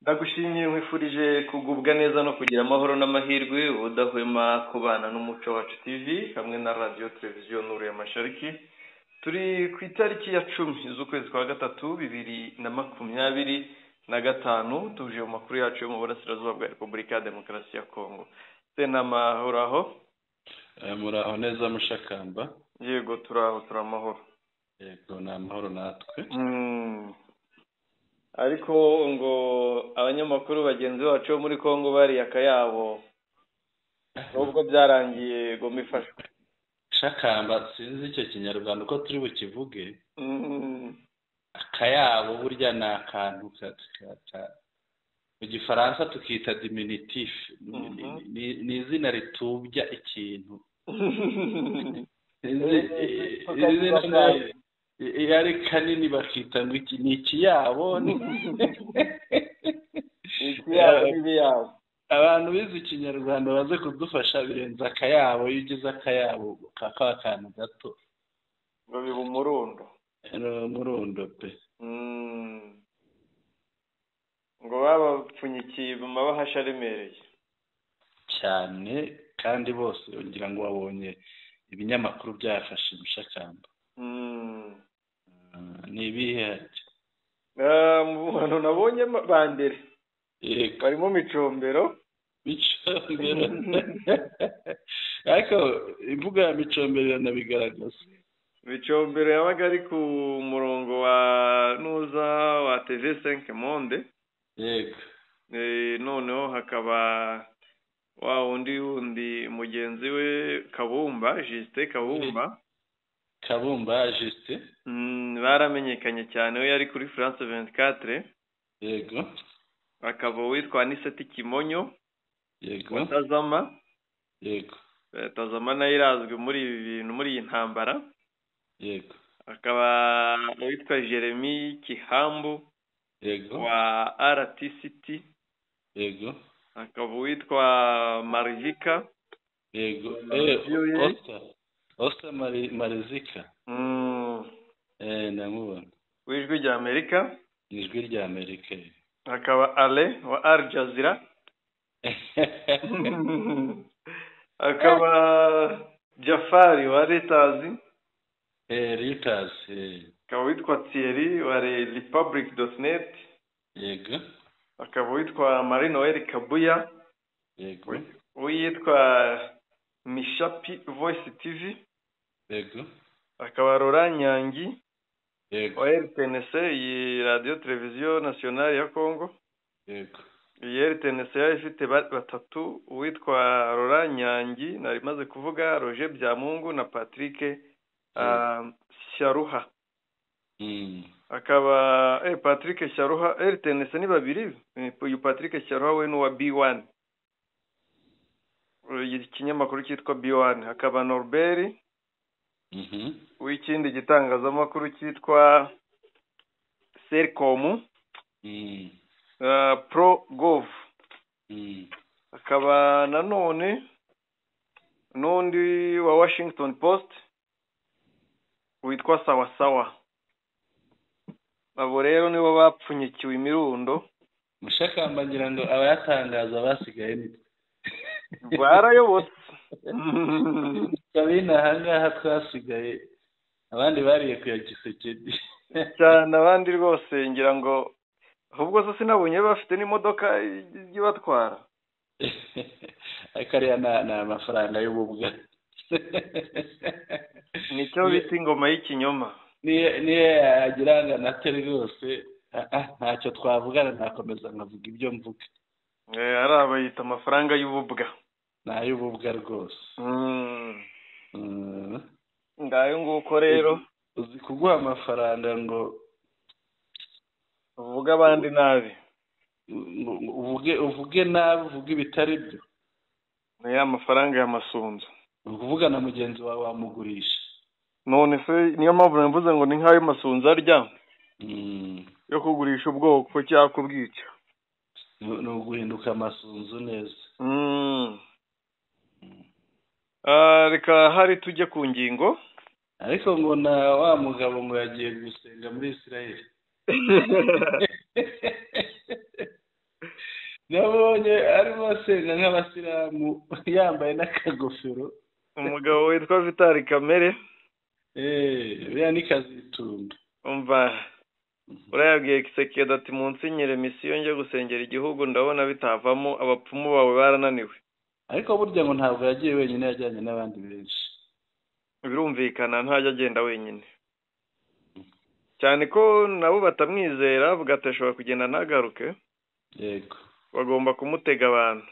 Ndagushimiye nkwifurije kugubwa neza no kugira amahoro n'amahirwe udahwema kubana n'umuco wacu TV hamwe na radio televiziyo Nuru ya Mashariki. Turi ku itariki ya 10 z'ukwezi kwa gatatu 2025 tuje mu makuru yacu yo mu burasirazuba bwa Repubulika ya Demokarasi ya Kongo. Sena mahoro aho? Muraho neza mushakamba. Yego turamahoro. Yego na amahoro natwe. Ariko ngo abanyamakuru bagenzi bacu muri Kongo bari akayabo nubwo byarangiye ngo mifashwe. Shakamba sinzi icyo kinyarwanda uko turi bukivuge. Akayabo burya ni akantu mu gifaransa tukita diminutif. Ni izina ritubya ikintu. Yari kanini bakita ngo iki ni ikiyabo ikiyabo abantu bize ikinyarwanda baze kudufasha birenza akayabo iyo ugize akayabo akantu gato ngo biba umurundo pe ngo babapfunyikiye mu mabahasha aremereye cyane kandi bose ngira ngo babonye ibinyamakuru byafashe umushakamba. Ni ibihe mu bantu nabonye bandere barimo micombero ariko imvuga ya micombero nabigaragaza. Micombero yabaga ari ku murongo wa Nuza wa TV5 Monde. Yego. Noneho hakaba wa undi mugenzi we Kabumba Justin Kabumba Justin baramenyekanye cyane we yari kuri France 24. Yego. Akaba witwa Niseti Kimonyo. Yego. Tazama. Yego. Tazama nayo irazwi muri ibi bintu muri iyi ntambara. Yego. Akaba witwa Jeremy Kihambu. Yego. Wa RTCT. Yego. Akaba witwa Marizika. Yego. Oscar Marizika. Namubona. Wijwi rya Amerika. Ijwi rya Amerika. Akaba Ale wa Al Jazeera. Akaba Jafari wa Reuters. Reuters. Akaba witwa Thierry wa Republic.net. Yego. Akaba witwa Marie-Noël Kabuya. Yego. Witwa Mishapi Voice TV. Yego. Akaba Rora Nyangi. Yego. Wa RTNC iyi radio televiziyo nationale ya Kongo. Yego. Iyi RTNC ifite batatu witwa Rora Nyangi nari maze kuvuga Roger Byamungu na Patrick Sharuha. Akaba Patrick Sharuha RTNC ni babiri. Uyu Patrick Sharuha we ni wa B1. Ikinyamakuru cyitwa B1. Hakaba Norbert w'ikindi gitangazamakuru cyitwa Sercom. Pro Gov. Akaba nanone n'undi wa Washington Post witwa Sawasawa. Abo rero nibo bapfunyikiwe imirundo. Mushakamba ngira ngo abayatangaza basigaye ni barayobotse. Kabina hangaha twasigaye abandi bariye kuya Gisekedi cyane abandi rwose ngira ngo ahubwo se sinabonye bafite n'imodoka ibatwara. Akariya na amafaranga y'ububwa. Nicyo bita ingoma y'ikinyoma. Niye agiranga na tele rwose ntacyo twavugana nakomeza nkavuga ibyo mvuga. Ari abayita amafaranga y'ububwa. N'ay'ububwa rwose. Ngayo nguko rero uzi kuguha amafaranga ngo uvuga abandi nabi. Uvuge nabi uvuge ibitari byo. Ni amafaranga y'amasunzu. Uvuga na mugenzi wawe wamugurisha. None se niyo mpamvu mvuze ngo ni nkayo masunzu arya. Yo kugurisha ubwoko cyangwa kubwica. No guhinduka amasunzu neza. Reka hari tujye ku ngingo. Ariko ngo na wa mugabo ngo yagiye gusenga muri Israel. nabonye arimo asenga nk'abasilamu yambaye n'akagofero. umugabo witwa Vitali Kamere. Biriya ni kazitunga. umva urayabwiye Kisekedi ati munsinyire misiyo njye gusengera igihugu ndabona bitavamo abapfumu bawe barananiwe. Ariko burya ngo ntabwo yagiye wenyine, yajyanye n'abandi benshi. Birumvikana ntajya agenda wenyine, cyane ko nabo batamwizera, avuga ati ashobora kugenda ntagaruke. Yego, bagomba kumutega abantu.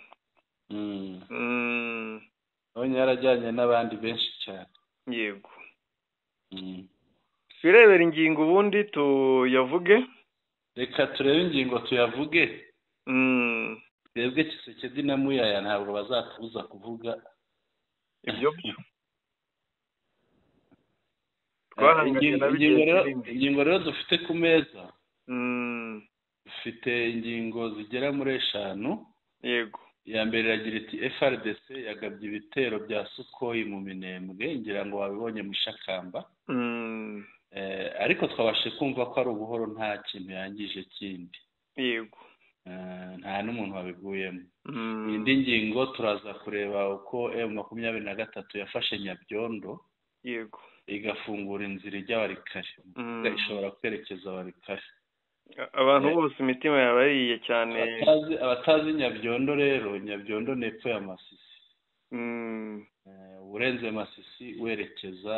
nabonye yarajyanye n'abandi benshi cyane. Yego. Twirebera ingingo ubundi tuyavuge. Reka turebe ingingo tuyavuge. Twebwe Kisekedi na Muyaya ntabwo bazatubuza kuvuga ibyo byo. Ingingo rero dufite ku meza, dufite ingingo zigera muri 5. Yego. iya mbere iragira iti FRDC yagabye ibitero bya Sukhoi mu Minembwe, ngira ngo wabibonye mu Shakamba. Ariko twabashe kumva ko ari ubuhoro, nta kintu yangije kindi. Yego. Nta n'umuntu wabiguyemo. Indi ngingo turaza kureba uko M23 yafashe Nyabyondo. Yego. Igafungura inzira ijya Warikare, ishobora kwerekeza Warikare. Abantu bose imitima yabariye cyane. Abatazi Nyabyondo rero, Nyabyondo ni epfo ya Masisi. Urenze Masisi werekeza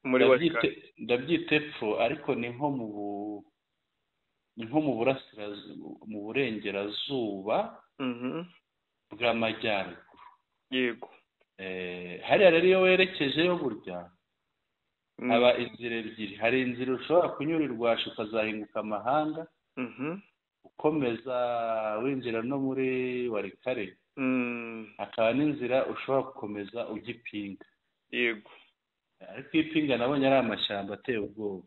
muri Warikare. Ndabyita epfo, ariko ni nko mu burasirazuba, mu burengerazuba bw'amajyaruguru. Yego. Hariya rero iyo werekejeyo burya haba inzira ebyiri. Hari inzira ushobora kunyurirwa ukazahinguka amahanga, ukomeza winjira no muri Warikare. Hakaba n'inzira ushobora gukomeza ujya Ipinga. Yego. Ariko Ipinga nabonye ari amashyamba ateye ubwoba.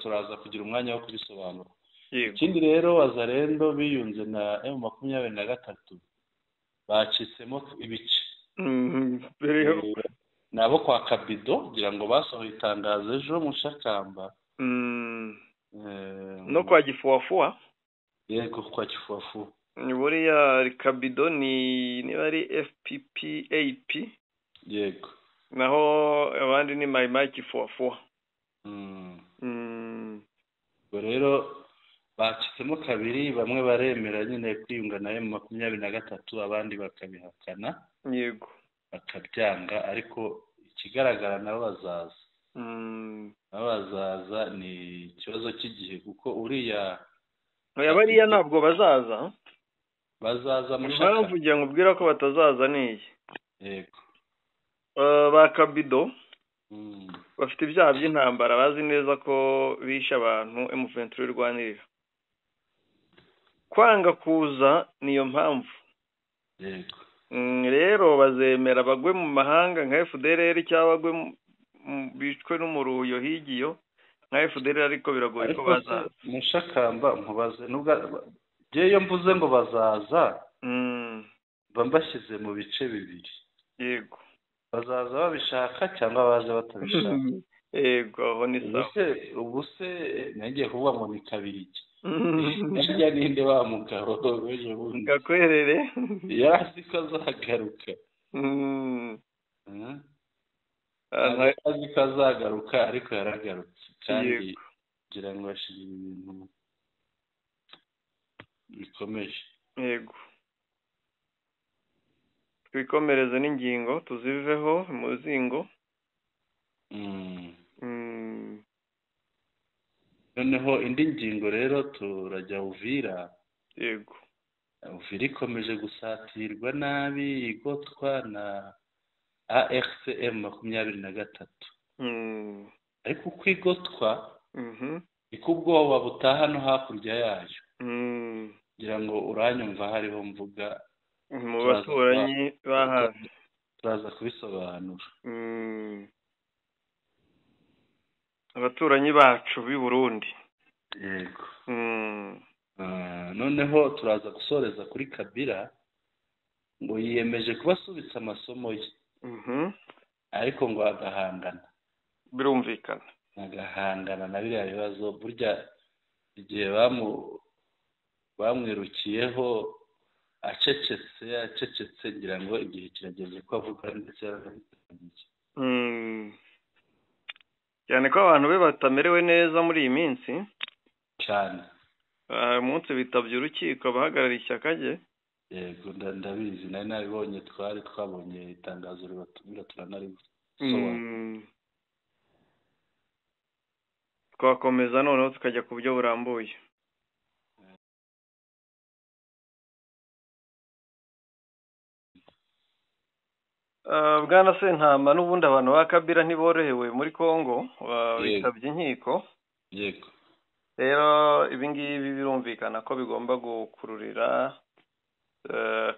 Turaza kugira umwanya wo kubisobanura. Ikindi rero, Wazalendo biyunze na M23 bacitsemo ibice. Nabo kwa Kabido ngira ngo basohoye itangazo ejo mu Shakamba. No kwa Gifuafua. Yego, kwa Gifuafua. Buriya Kabido niba ari FPPAP. Yego. Naho abandi ni Mai Gifuafua. Rero bacitsemo kabiri, bamwe baremera nyine kwiyunga na M23, abandi bakabihakana. Yego. Bakabyanga, ariko ikigaragara nabo bazaza. Bazaza ni ikibazo cy'igihe, kuko uriya bariya ntabwo bazaza. Bazaza mu mpamvu ugiye nkubwira ko batazaza niyi. Yego. Ba Kabido bafite ibyaha by'intambara, bazi neza ko bishe abantu M23 irwanirira. Kwanga kuza niyo mpamvu. Yego. Rero bazemera bagwe mu mahanga nka FDLR cyangwa bagwe bicwe n'umuruyo higiyo nka FDLR, ariko biragoye ko bazaza. Mu Shakamba nkubaze, nubwo iyo mvuze ngo bazaza mba mbashyize mu bice bibiri. Yego. Bazaza babishaka cyangwa baje batabishaka. Yego, aho ni sawa. Ubuse nagiye kuvuga ngo ni kabiriki. Najya ninde wa mugabo weje bundi Gakwerere yarazi ko azagaruka. Azi ko azagaruka, ariko yaragarutse, kandi ngira ngo ashira ibintu bikomeje. Yego. Twikomereze n'ingingo tuziveho muzingo. Noneho indi ngingo rero turajya Uvira. Yego. Uvira ikomeje gusatirwa nabi, igotwa na AFCM 23. Ariko uko igotwa niko ubwoba butaha no hakurya yayo. Ngira ngo uranyumva hariho mvuga mu baturanyi bahafi. Turaza kubisobanura. Abaturanyi bacu b'i Burundi. Yego. Noneho turaza gusoreza kuri Kabila, ngo yiyemeje kubasubitsa amasomo ye. Ariko ngo agahangana. Birumvikana. Agahangana na biriya bibazo. Burya igihe bamwirukiyeho acecetse ngira ngo igihe kirageze ko avuga ndetse yarabitangiye. cyane ko abantu be batamerewe neza muri iyi minsi cyane. umunsi bitabye urukiko abahagarariye ishyaka rye. Yego ndabizi nari nabibonye, twabonye itangazo ribatumira turanarisobanura. twakomeza noneho tukajya ku buryo burambuye. Bwana Sentama, n'ubundi abantu ba Kabila ntiborohewe muri Congo bitabye inkiko. Yego. Rero ibi ngibi birumvikana ko bigomba gukururira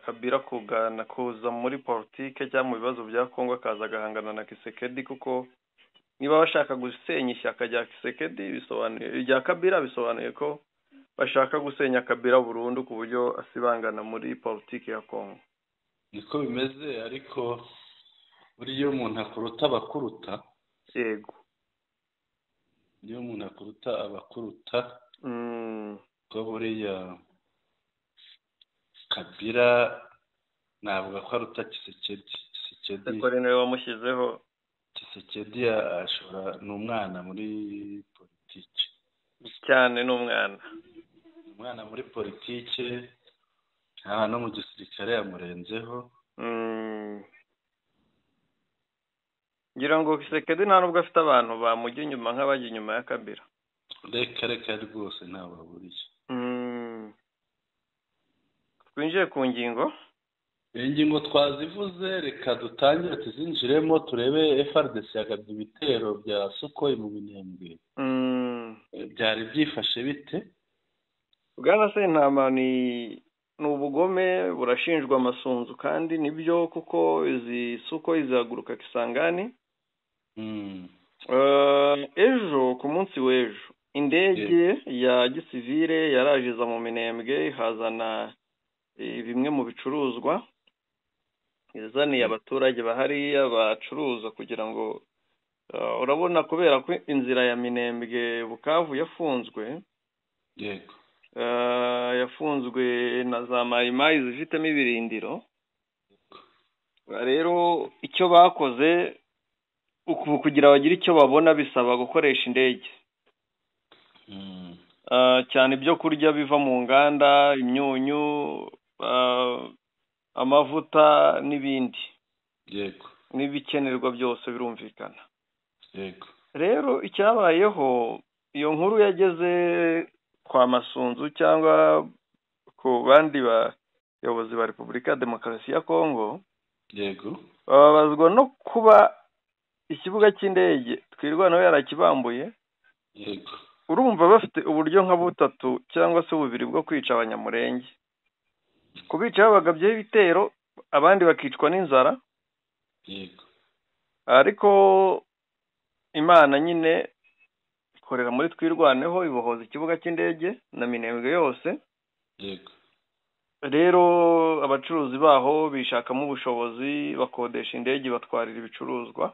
Kabila kuza muri politike cyangwa mu bibazo bya Congo akaza agahangana na Kisekedi, kuko niba bashaka gusenya ishyaka rya Kisekedi rya Kabila bisobanuye ko bashaka gusenya Kabila burundu ku buryo asibangana muri politike ya Congo. Niko bimeze, ariko buriya umuntu akuruta abakuruta. Yego. Iyo umuntu akuruta abakuruta ko buriya Kabila ntabwo ko aruta Kisekedi. Kuri niwe wamushyizeho. Kisekedi ashobora ni umwana muri politiki cyane, ni umwana muri politiki, no mu gisirikare yamurenzeho. ngira ngo Kisekedi nta nubwo afite abantu bamujya inyuma nk'abajya inyuma ya Kabila. reka rwose ntawe baburiye. twinjiye ku ngingo. ingingo twazivuze, reka dutangire tuzinjiremo turebe FARDC yagabye ibitero bya Sukhoi mu Minembwe. byari byifashe bite? Bwana Sentama, ni ubugome burashinjwa amasunzu, kandi nibyo kuko izi Sukhoi zihaguruka Kisangani. ejo ku munsi w'ejo indege ya gisivile yarajiza mu Minembwe hazana bimwe mu bicuruzwa izaniye abaturage bahariya bacuruza, kugira ngo urabona kubera ko inzira ya Minembwe Bukavu yafunzwe. Yego. yafunzwe na za mayimayi zifitemo ibirindiro. rero icyo bakoze kugira bagire icyo babona bisaba gukoresha indege. cyane ibyo kurya biva mu nganda, imyunyu, amavuta n'ibindi. Yego. n'ibikenerwa byose birumvikana. Yego. rero icyabayeho, iyo nkuru yageze kwa Masunzu cyangwa ku bandi bayobozi ba Repubulika ya Demokarasi ya Congo. Yego. bababazwa no kuba ikibuga cy'indege twirwanaho yarakibambuye. Yego. urumva bafite uburyo nka butatu cyangwa se bubiri bwo kwica abanyamurenge. kubica babagabyeho ibitero, abandi bakicwa n'inzara. Yego. ariko Imana nyine ikorera muri twirwaneho ibohoza ikibuga cy'indege na Minembwe yose. Yego. rero abacuruzi baho bishakamo ubushobozi bakodesha indege batwarira ibicuruzwa.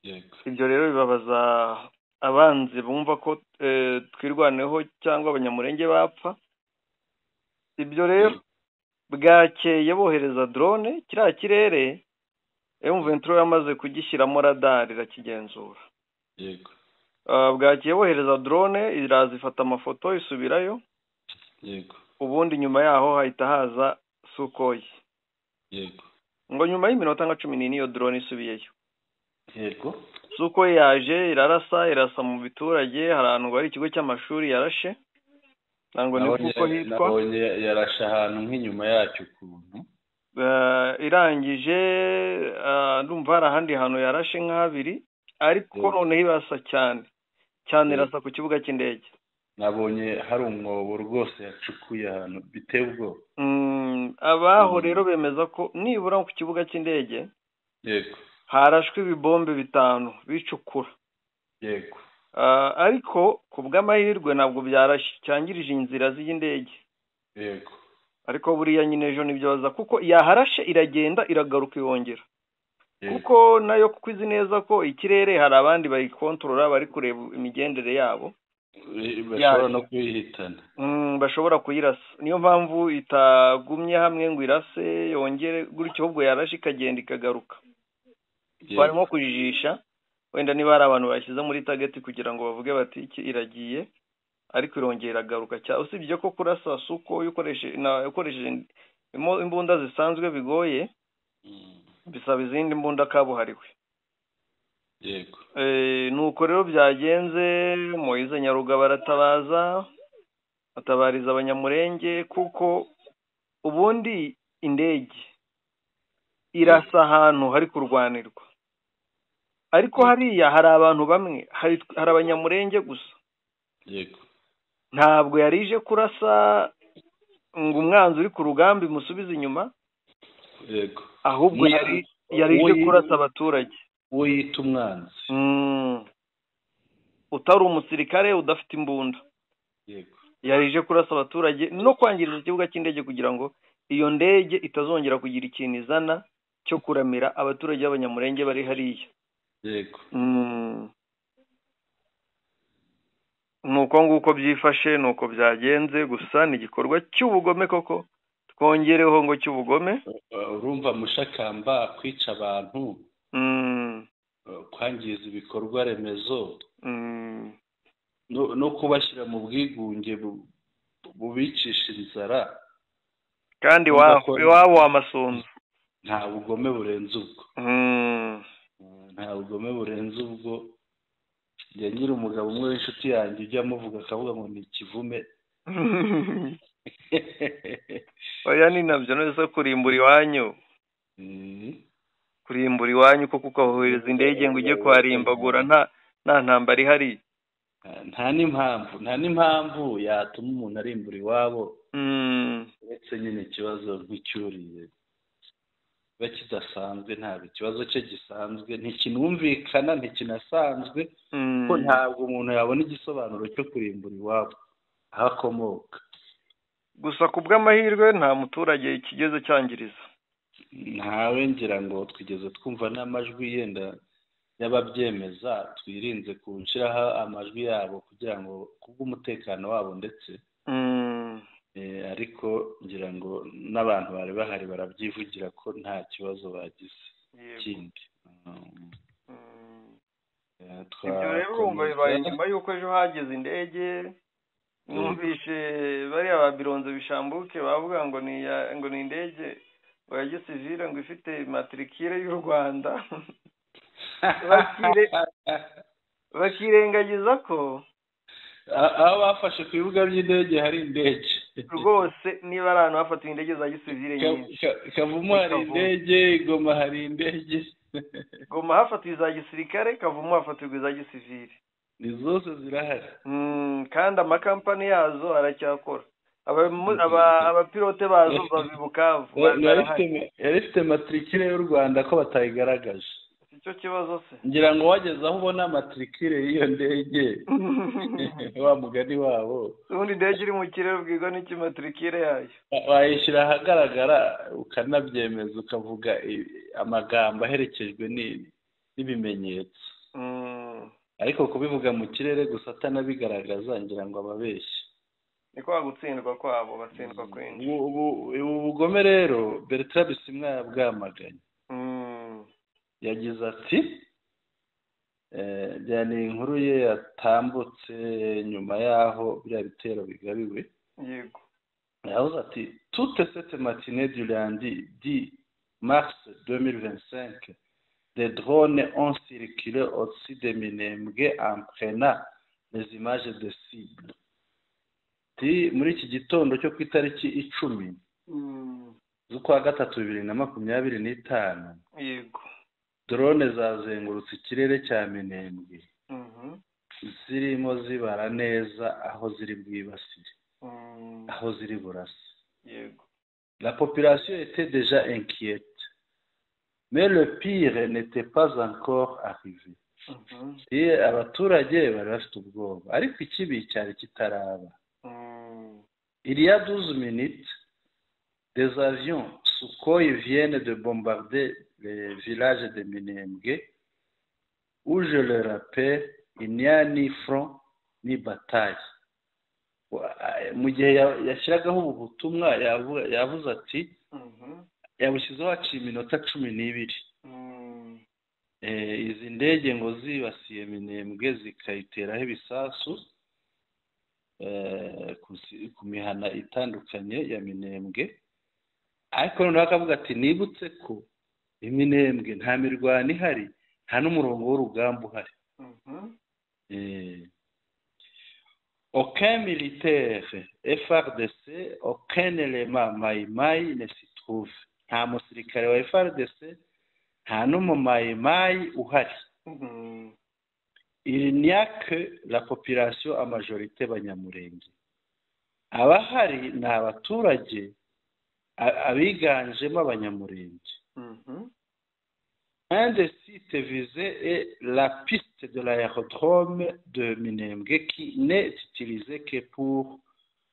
Yego. ibyo rero bibabaza abanzi bumva ko twirwaneho cyangwa abanyamurenge bapfa. ibyo rero bwakeye bohereza drone, kiriya kirere M23 yamaze kugishyiramo radar irakigenzura. Yego. bwakeye bohereza drone iraza ifata amafoto isubirayo. Yego. ubundi nyuma yaho hahita haza Sukhoi. Yego. ngo nyuma y'iminota nka 10 iyo drone isubiyeyo. Yego. Sukhoi yaje irasa mu biturage, hari ahantu hari ikigo cy'amashuri yarashe. Nango ni kuko hitwa yarashe ahantu nk'inyuma yacyo ukuntu. irangije ndumva hari ahandi hantu yarashe nk'abiri, ariko noneho irasa cyane irasa ku kibuga cy'indege. Nabonye hari umwobo rwose yacukuye ahantu biteye ubwoba. abaho rero bemeza ko nibura ku kibuga cy'indege Yego. harashwe ibibombe 5 bicukura. Yego. ariko ku bw'amahirwe ntabwo byarashangirije inzira z'indege. Yego. ariko buriya nyine ejo nibyo baza, kuko yaharashe iragenda iragaruka yongera. kuko nayo kuko izi neza ko ikirere hari abandi bayikontorora bari kureba imigendere yabo. bashobora no kuyihitana. Bashobora kuyirasa, niyo mpamvu itagumye hamwe ngo irase yongere gutyo, ahubwo yarashe ikagenda ikagaruka. Barimo kujijisha wenda niba hari abantu bashyize muri target kugira ngo bavuge bati iki iragiye, ariko irongera iragaruka cyane. Usibye ko kurasa suko ukoresheje imbunda zisanzwe bigoye, bisaba izindi mbunda kabuhariwe. Yego. Nuko rero byagenze, Moise Nyarugaba aratabaza, atabariza Abanyamurenge, kuko ubundi indege irasa ahantu hari kurwanirwa, ariko hariya hari abantu bamwe, hari Abanyamurenge gusa. Yego. Ntabwo yarije kurasa ngo umwanzi uri ku rugamba imusubize inyuma. Yego. Ahubwo yarije kurasa abaturage. Uwo yita umwanzi. Utari umusirikare udafite imbunda. Yego. Yarije kurasa abaturage no kwangiriza ikibuga cy'indege kugira ngo iyo ndege itazongera kugira ikintu izana cyo kuramira abaturage b'Abanyamurenge bari hariya. Yego. Nuko nguko byifashe, nuko byagenze, gusa ni igikorwa cy'ubugome koko, twongereho ngo cy'ubugome. Urumva Mushakamba kwica abantu, kwangiza ibikorwa remezo, no kubashyira mu bwigunge bubicisha inzara, kandi iwabo w'amasunzu. Nta bugome burenze ubwo. Nta bugome burenze ubwo. Njya ngira umugabo umwe w'inshuti yanjye ujya amuvuga akavuga ngo ni ikivume. Oya ni nabyo nose kurimbura iwanyu. Kurimbura iwanyu kuko ukahohereza indege ngo ujye kwarimbagura nta ntambara ihari. Nta n'impamvu yatuma umuntu arimbura iwabo. Uretse nyine ikibazo nk'icyuriye kiba kidasanzwe, ntabwo ikibazo cye gisanzwe, ntikinumvikana, ntikinasanzwe, ko ntabwo umuntu yabona igisobanuro cyo kurimbura iwabo aho akomoka. Gusa ku bw'amahirwe nta muturage kigeze cyangiriza. Ntawe ngira ngo twigeze twumva n'amajwi yenda y'ababyemeza, twirinze kunshyiraho amajwi yabo kugira ngo kubw'umutekano wabo ndetse. Ariko ngira ngo n'abantu bari bahari barabyivugira ko nta kibazo bagize kindi. Ibyo rero urumva bibaye nyuma y'uko ejo hageze indege, numvishe bariya ba Bironze Bishambuke bavuga ngo ni indege ngo ya gisivile ngo ifite matricule y'u Rwanda. Bakirengagiza ko aho bafashe ku bibuga by'indege hari indege rwose, niba ari ahantu hafatiwe indege za gisivile nyinshi. Kavumu hari indege, Goma hari indege. Goma hafatiwe za gisirikare, Kavumu hafatiwe za gisivile. Ni zose zirahari. Kandi amakampani yazo aracyakora. Abapilote bazo bavi Bukavu. Yari ifite matricule y'u Rwanda ko batayigaragaje. Icyo kibazo se. Ngira ngo wageze aho ubona matricule y'iyo ndege wa mugani wabo. Ubundi indege iri mu kirere ubwirwa n'iki matricule yayo? Wayishyira ahagaragara ukanabyemeza ukavuga amagambo aherekejwe n'ibimenyetso. Ariko kubivuga mu kirere gusa atanabigaragaza ngira ngo ababeshye. Niko gutsindwa kwabo, batsindwa kwinshi. Ubu bugome rero Bertrand Bisimwa yabwamaganye. Yagize ati byane inkuru ye yatambutse nyuma yaho bya bitero bigabiwe. Yego. Yavuze ati toute cette matinée du lundi 10 mars 2025 des drones ont circulé au-dessus de Minembwe en prenant les images de cibles. Muri iki gitondo cyo ku itariki 10 z'ukwa gatatu 2025. Yego. Drone zazengurutse ikirere cya Minembwe. Zirimo zibara neza aho ziri bwibasire, aho ziri burase. Yego. La population était déjà inquiète, mais le pire n'était pas encore arrivé. Abaturage bari bafite ubwoba, ariko ikibi cyari kitaraba. Il y a 12 minutes, des avions Sukhoi viennent de bombarder le village de Minembwe, où je le rappelle, il n'y a ni front ni bataille. Mu gihe yashyiragaho ubu butumwa yavuze ati yabushyizeho haciye iminota 12. Izi ndege ngo zibasiye Minembwe zikayiteraho ibisasu ku mihana itandukanye ya Minembwe, ariko noneho akavuga ati nibutse ko Minembwe nta mirwano ihari, nta n'umurongo w'urugamba uhari. Aucun militaire FARDC, aucun élément Maïmaï ne s'y trouve. Nta musirikare wa FARDC, nta n'umumayimayi uhari. Il n'y a que la population à majorité banyamurenge. Abahari ni abaturage abiganjemo abanyamurenge. Un des sites visés est la piste de l'aérodrome de Minembwe qui n'est utilisée que pour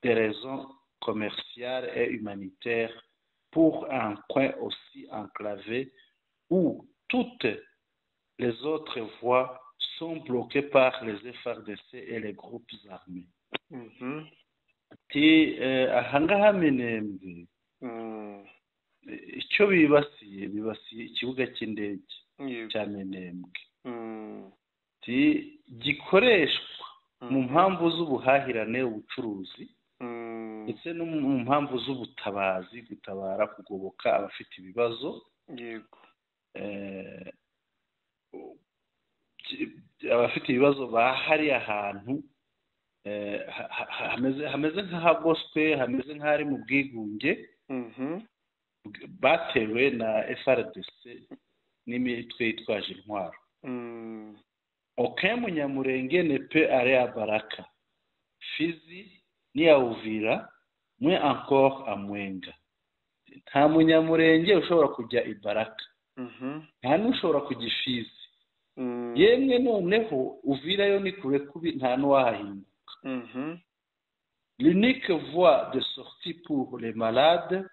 des raisons commerciales et humanitaires, pour un coin aussi enclavé où toutes les autres voies sont bloquées par les FARDC et les groupes armés. Ahangaha Minembwe icyo bibasiye ikibuga cy'indege cya Minembwe gikoreshwa mu mpamvu z'ubuhahirane, ubucuruzi, ndetse no mu mpamvu z'ubutabazi, gutabara, kugoboka abafite ibibazo. Abafite ibibazo bahari ahantu hameze nk'ahagoswe, hameze nk'ahari mu bwigunge, batewe na FARDC n'imitwe yitwaje intwaro. Aucun munyamurenge ne peut aller à Baraka, Fizi ni à Uvira, moins encore à Mwenga. Nta munyamurenge ushobora kujya i Baraka, nta n'ushobora kujya i Fizi. Yemwe noneho Uvira yo ni kure kubi, nta n'uwahahinduka. L'unique voie de sortie pour les malades,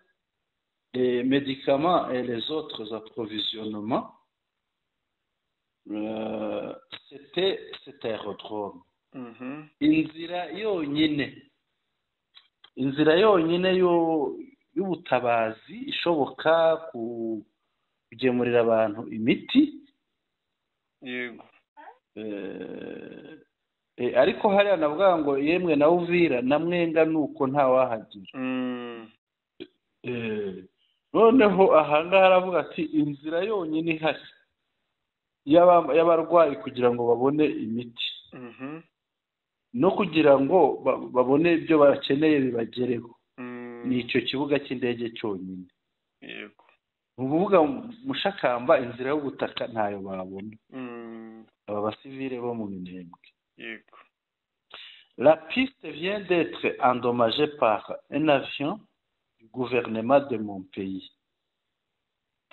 les médicaments et les autres approvisionnements, c'était cet aérodrome. Inzira yonyine y'ubutabazi ishoboka kugemurira abantu imiti. Ariko hariya navuga ngo yemwe na Uvira na Mwenga nuko nta wahagira. Noneho ahangaha aravuga ati inzira yonyine ihari y'abarwayi kugira ngo babone imiti no kugira ngo babone ibyo bakeneye bibagereho ni icyo kibuga cy'indege cyonyine. Uvuga Mushakamba inzira y'ubutaka ntayo babona aba basivile bo mu Minembwe. La piste vient d'être endommagée par un avion du gouvernement de mon pays.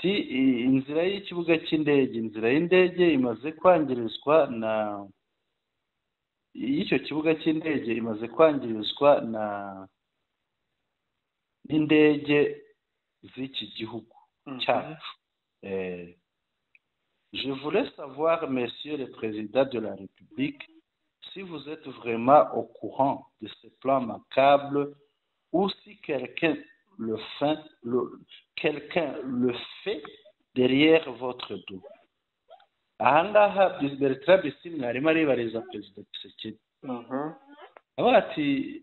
Inzira y'ikibuga cy'indege, inzira y'indege imaze kwangirizwa y'icyo kibuga cy'indege imaze kwangirizwa n'indege z'iki gihugu cyacu. Je voulais savoir, Monsieur le Président de la République, si vous êtes vraiment au courant de ce plan macabre ou si quelqu'un le fait derrière votre dos. Ahangaha Bertrand Bisimwa arimo aribariza Perezida Tshisekedi. Avuga ati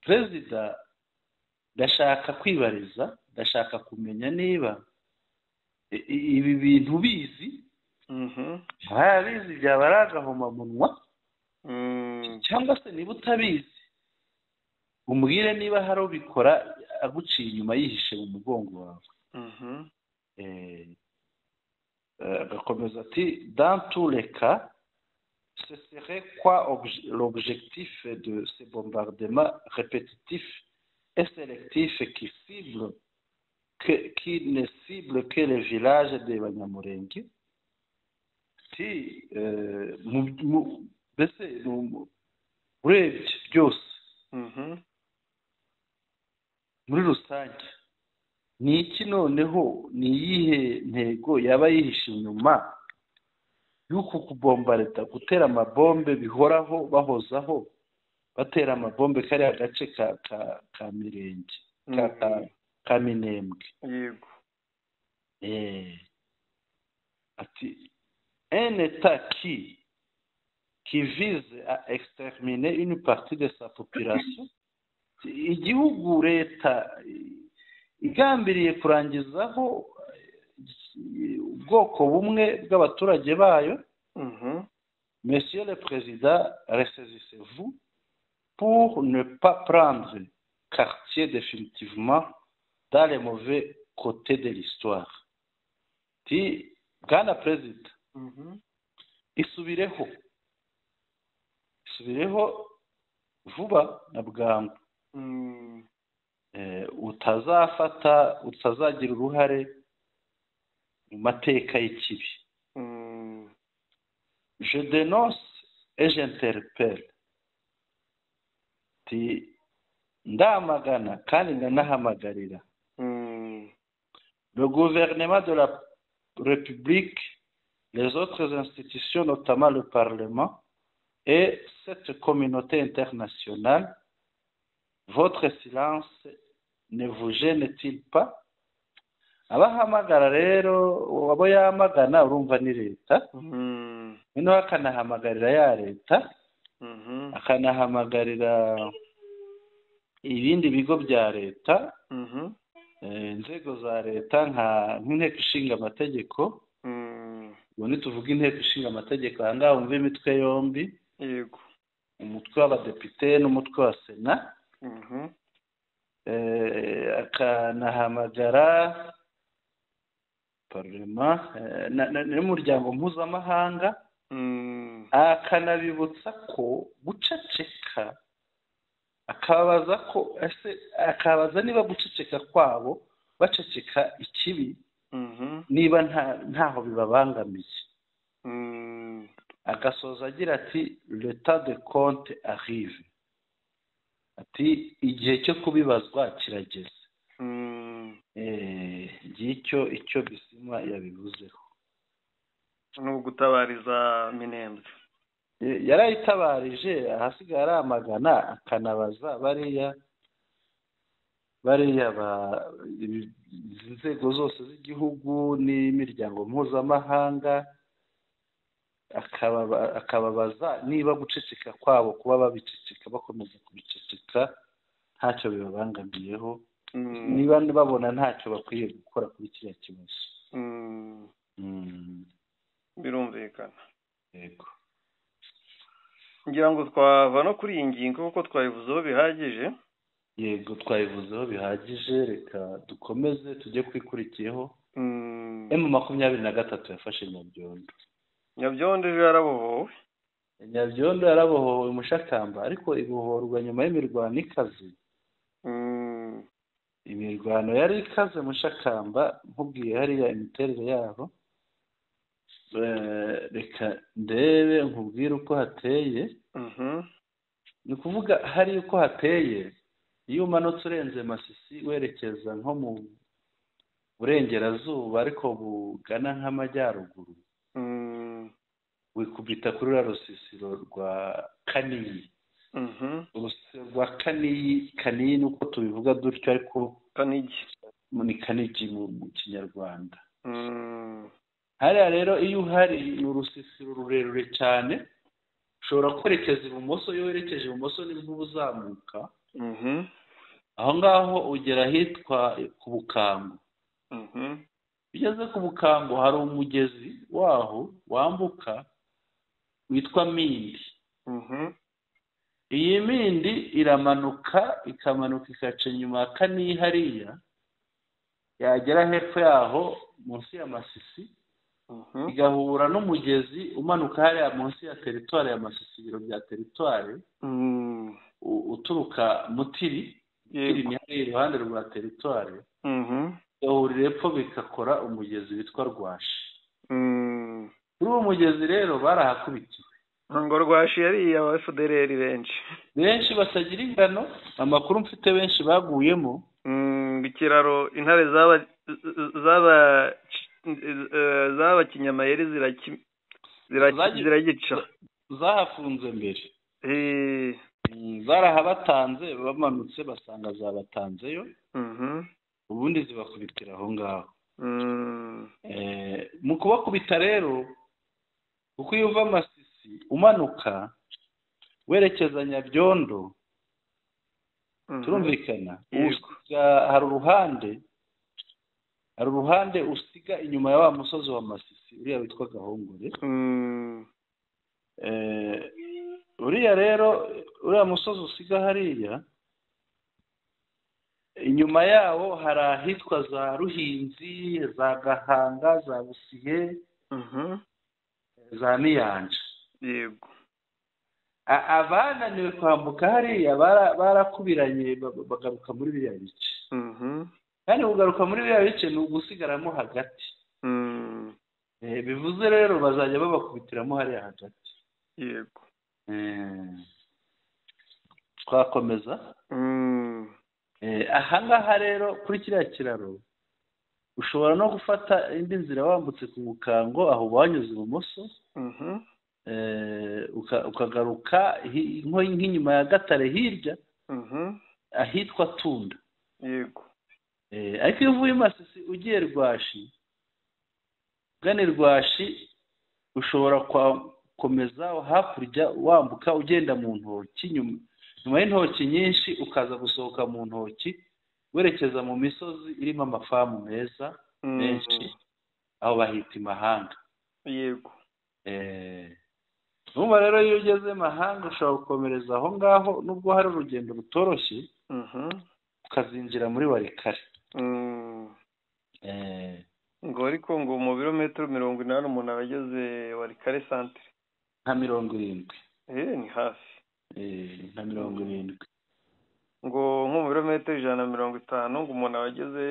Perezida, ndashaka kwibariza, ndashaka kumenya niba ibi bintu bizi, bizi byaba ari agahomamunwa, cyangwa se niba utabizi umbwire niba hari ubikora aguciye inyuma yihishe mu mugongo wawe. Agakomeza ati dans tous les cas, ce serait quoi l'objectif de ces bombardements répétitifs et sélectifs qui ne ciblent que les villages des Banyamurenge? Si mbese urebye byose muri rusange ni iki noneho, ni iyihe ntego yaba yihishe inyuma y'uku kubombareta, gutera amabombe bihoraho bahozaho batera amabombe kariya gace ka Mirenge ka Minembwe. Yego. Ati un état qui vise à exterminer une partie de sa population, igihugu leta igambiriye kurangizaho ubwoko bumwe bw'abaturage bayo. Monsieur le Président, ressaisissez-vous pour ne pas prendre quartier définitivement dans les mauvais côtés de l'histoire. Ti Bwana Perezida, isubireho vuba na bwangu, utazagira uruhare mu mateka y'ikibi. Je dénonce et j'interpelle. Ndamagana kandi ndanahamagarira le gouvernement de la République, les autres institutions, notamment le Parlement et cette communauté internationale. Votre silence ne vous gêne-t-il pas? Abahamagara rero abo yamagana urumva ni leta, noneho akanahamagarira ya leta, akanahamagarira ibindi bigo bya leta, inzego za leta nk'inteko ishinga amategeko. Ubu nituvuga inteko ishinga amategeko aha ngaha wumva imitwe yombi, yego, umutwe w'abadepite n'umutwe wa sena. Akanahamagara parlement n'umuryango mpuzamahanga, akanabibutsa ko guceceka, akabaza niba guceceka kwabo baceceka ikibi, niba ntaho bibabangamiye. Agasoza agira ati l'état de compte arrive, ati igihe cyo kubibazwa kirageze. Icyo Bisimwa yabivuzeho no gutabariza Minembwe. Yarayitabarije, ahasigaye aramagana akanabaza bariya inzego zose z'igihugu n'imiryango mpuzamahanga, akababaza niba guceceka kwabo, kuba babiceceka bakomeza kubiceceka ntacyo bibabangamiyeho, niba babona ntacyo bakwiye gukora kuri kiriya kibazo. Birumvikana. Yego. Ngira ngo twava no kuri iyi ngingo kuko twayivuzeho bihagije. Yego, twayivuzeho bihagije, reka dukomeze tujye kwikurikiyeho. M23 yafashe Nyabyondo. Nyabyondo yarabohowe. Nyabyondo yarabohowe Mushakamba, ariko ibohorwa nyuma y'imirwano ikaze. Imirwano yari ikaze Mushakamba, nkubwiye hariya imiterere yaho. Reka ndebe nkubwire uko hateye. Ni kuvuga hari uko hateye, iyo umanutse urenze Masisi werekeza nko mu burengerazuba ariko bugana nk'amajyaruguru, wikubita kuri rusisiro rwa Kaniyi. Urusisiro rwa Kaniyi nuko tubivuga dutyo, ariko ni Kanigi mu Kinyarwanda. Hariya rero iyo uhari ni urusisiro rurerure cyane, ushobora kwerekeza ibumoso. Iyo werekeje ibumoso nibwo uzamuka, aho ngaho ugera ahitwa ku Bukango. Ugeze ku Bukango hari umugezi waho wambuka witwa Mindi. Iyi Mindi iramanuka ikaca nyuma ya Kaniyi hariya, yagera hepfo yaho munsi ya Masisi, igahura n'umugezi umanuka hariya munsi ya teritwari ya Masisi, ibiro bya teritwari, uturuka Mutiri. Mutiri ni hariya iruhande rwa teritwari, igahurira epfo bigakora umugezi witwa Rwashi. Kuri uwo mugezi rero barahakubitiwe. Ngo Rwashi yari aba FDLR benshi batagira ingano, amakuru mfite benshi baguyemo. Ikiraro intare zaba Kinyamayeri ziragica, zahafunze mbere. zarahabatanze bamanutse basanga zabatanzeyo ubundi zibakubitira aho ngaho. Mu kubakubita rero uko iyo uva Masisi umanuka werekeza Nyabyondo turumvikana hari uruhande usiga inyuma ya wa musozi wa Masisi uriya witwa Gahongore. Uriya rero uriya musozi usiga hariya inyuma yawo hari ahitwa za Ruhinzi, za Gahanga, za Busihe, za Miyanja. Yego. Abananiwe kwambuka hariya barakubiranye bagaruka muri biriya bice. Kandi kugaruka muri biriya bice ni ugusigaramo hagati. Bivuze rero bazajya babakubitiramo hariya hagati. Yego. Twakomeza. Ahangaha rero kuri kiriya kiraro ushobora no gufata indi nzira wambutse ku Mukango aho wanyuze ibumoso, ukagaruka nk'inyuma ya Gatare hirya ahitwa Tunda. Yego. Ariko iyo uvuye Masisi ugiye Rwashi, ugana Rwashi ushobora gukomeza hakurya wambuka ugenda mu ntoki, nyuma y'intoki nyinshi ukaza gusohoka mu ntoki werekeza mu misozi irimo amafamu meza menshi aho bahita Mahanga. Yego. Numva rero iyo ugeze Mahanga ushobora gukomereza aho ngaho nubwo hari urugendo rutoroshye ukazinjira muri Warikare. Ngo ariko ngo mu birometero 80 umuntu abageze Warikare centre nka 70. Ni hafi. Nka 70. Ngo nko mu birometero 150 ngo umuntu abageze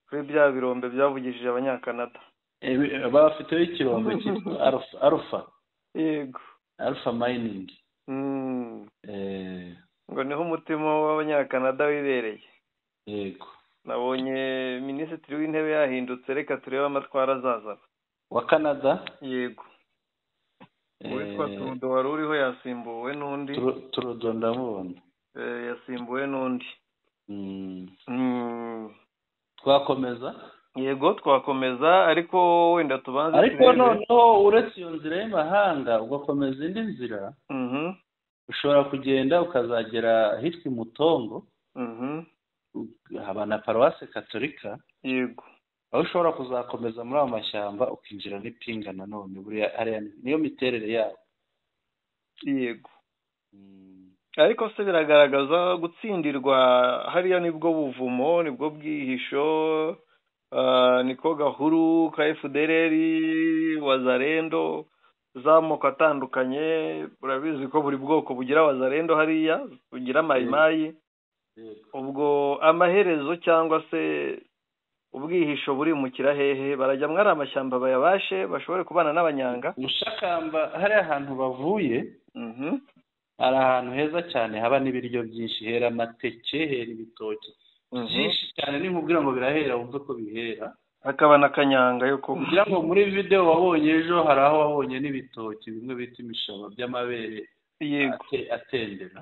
kuri bya birombe byavugishije abanyakanada. Bafiteho ikirombe cyitwa Alpha. Yego. Alpha Mining. Ngo niho umutima w'abanyakanada wibereye. Yego. Nabonye minisitiri w'intebe yahindutse, reka turebe amatwara azazana. Wa Canada? Yego. Witwa Trudeau wari uriho yasimbuwe n'undi. Trudeau ndamubona. Yasimbuwe n'undi. Twakomeza? Yego twakomeza, ariko wenda tubanze. Ariko noneho uretse iyo nzira y'Imahanga ugakomeza indi nzira, ushobora kugenda ukazagera ahitwa Mutongo, haba na Paruwase Katolika. Yego. Aho ushobora kuzakomeza muri ayo mashyamba ukinjira n'Ipinga nanone, hariya niyo miterere yawo. Yego. Ariko se biragaragaza gutsindirwa hariya nibwo buvumo, nibwo bwihisho, niko gahuru ka FDLR, Wazalendo, z'amoko atandukanye. Urabizi ko buri bwoko bugira Wazalendo hariya, bugira Mayimayi. Ubwo amaherezo cyangwa se ubwihisho buri mu kirahehe, barajya mwari amashyamba bayabashe bashobore kubana n'abanyanga. Mushakamba hari ahantu bavuye, hari ahantu heza cyane haba n'ibiryo byinshi, hera amateke, hera ibitoki byinshi cyane, nimubwira ngo birahera wumve ko bihera. Hakaba na kanyanga yo kugira ngo muri video wabonye ejo hari aho wabonye n'ibitoki bimwe bita imishaba by'amabere atendera.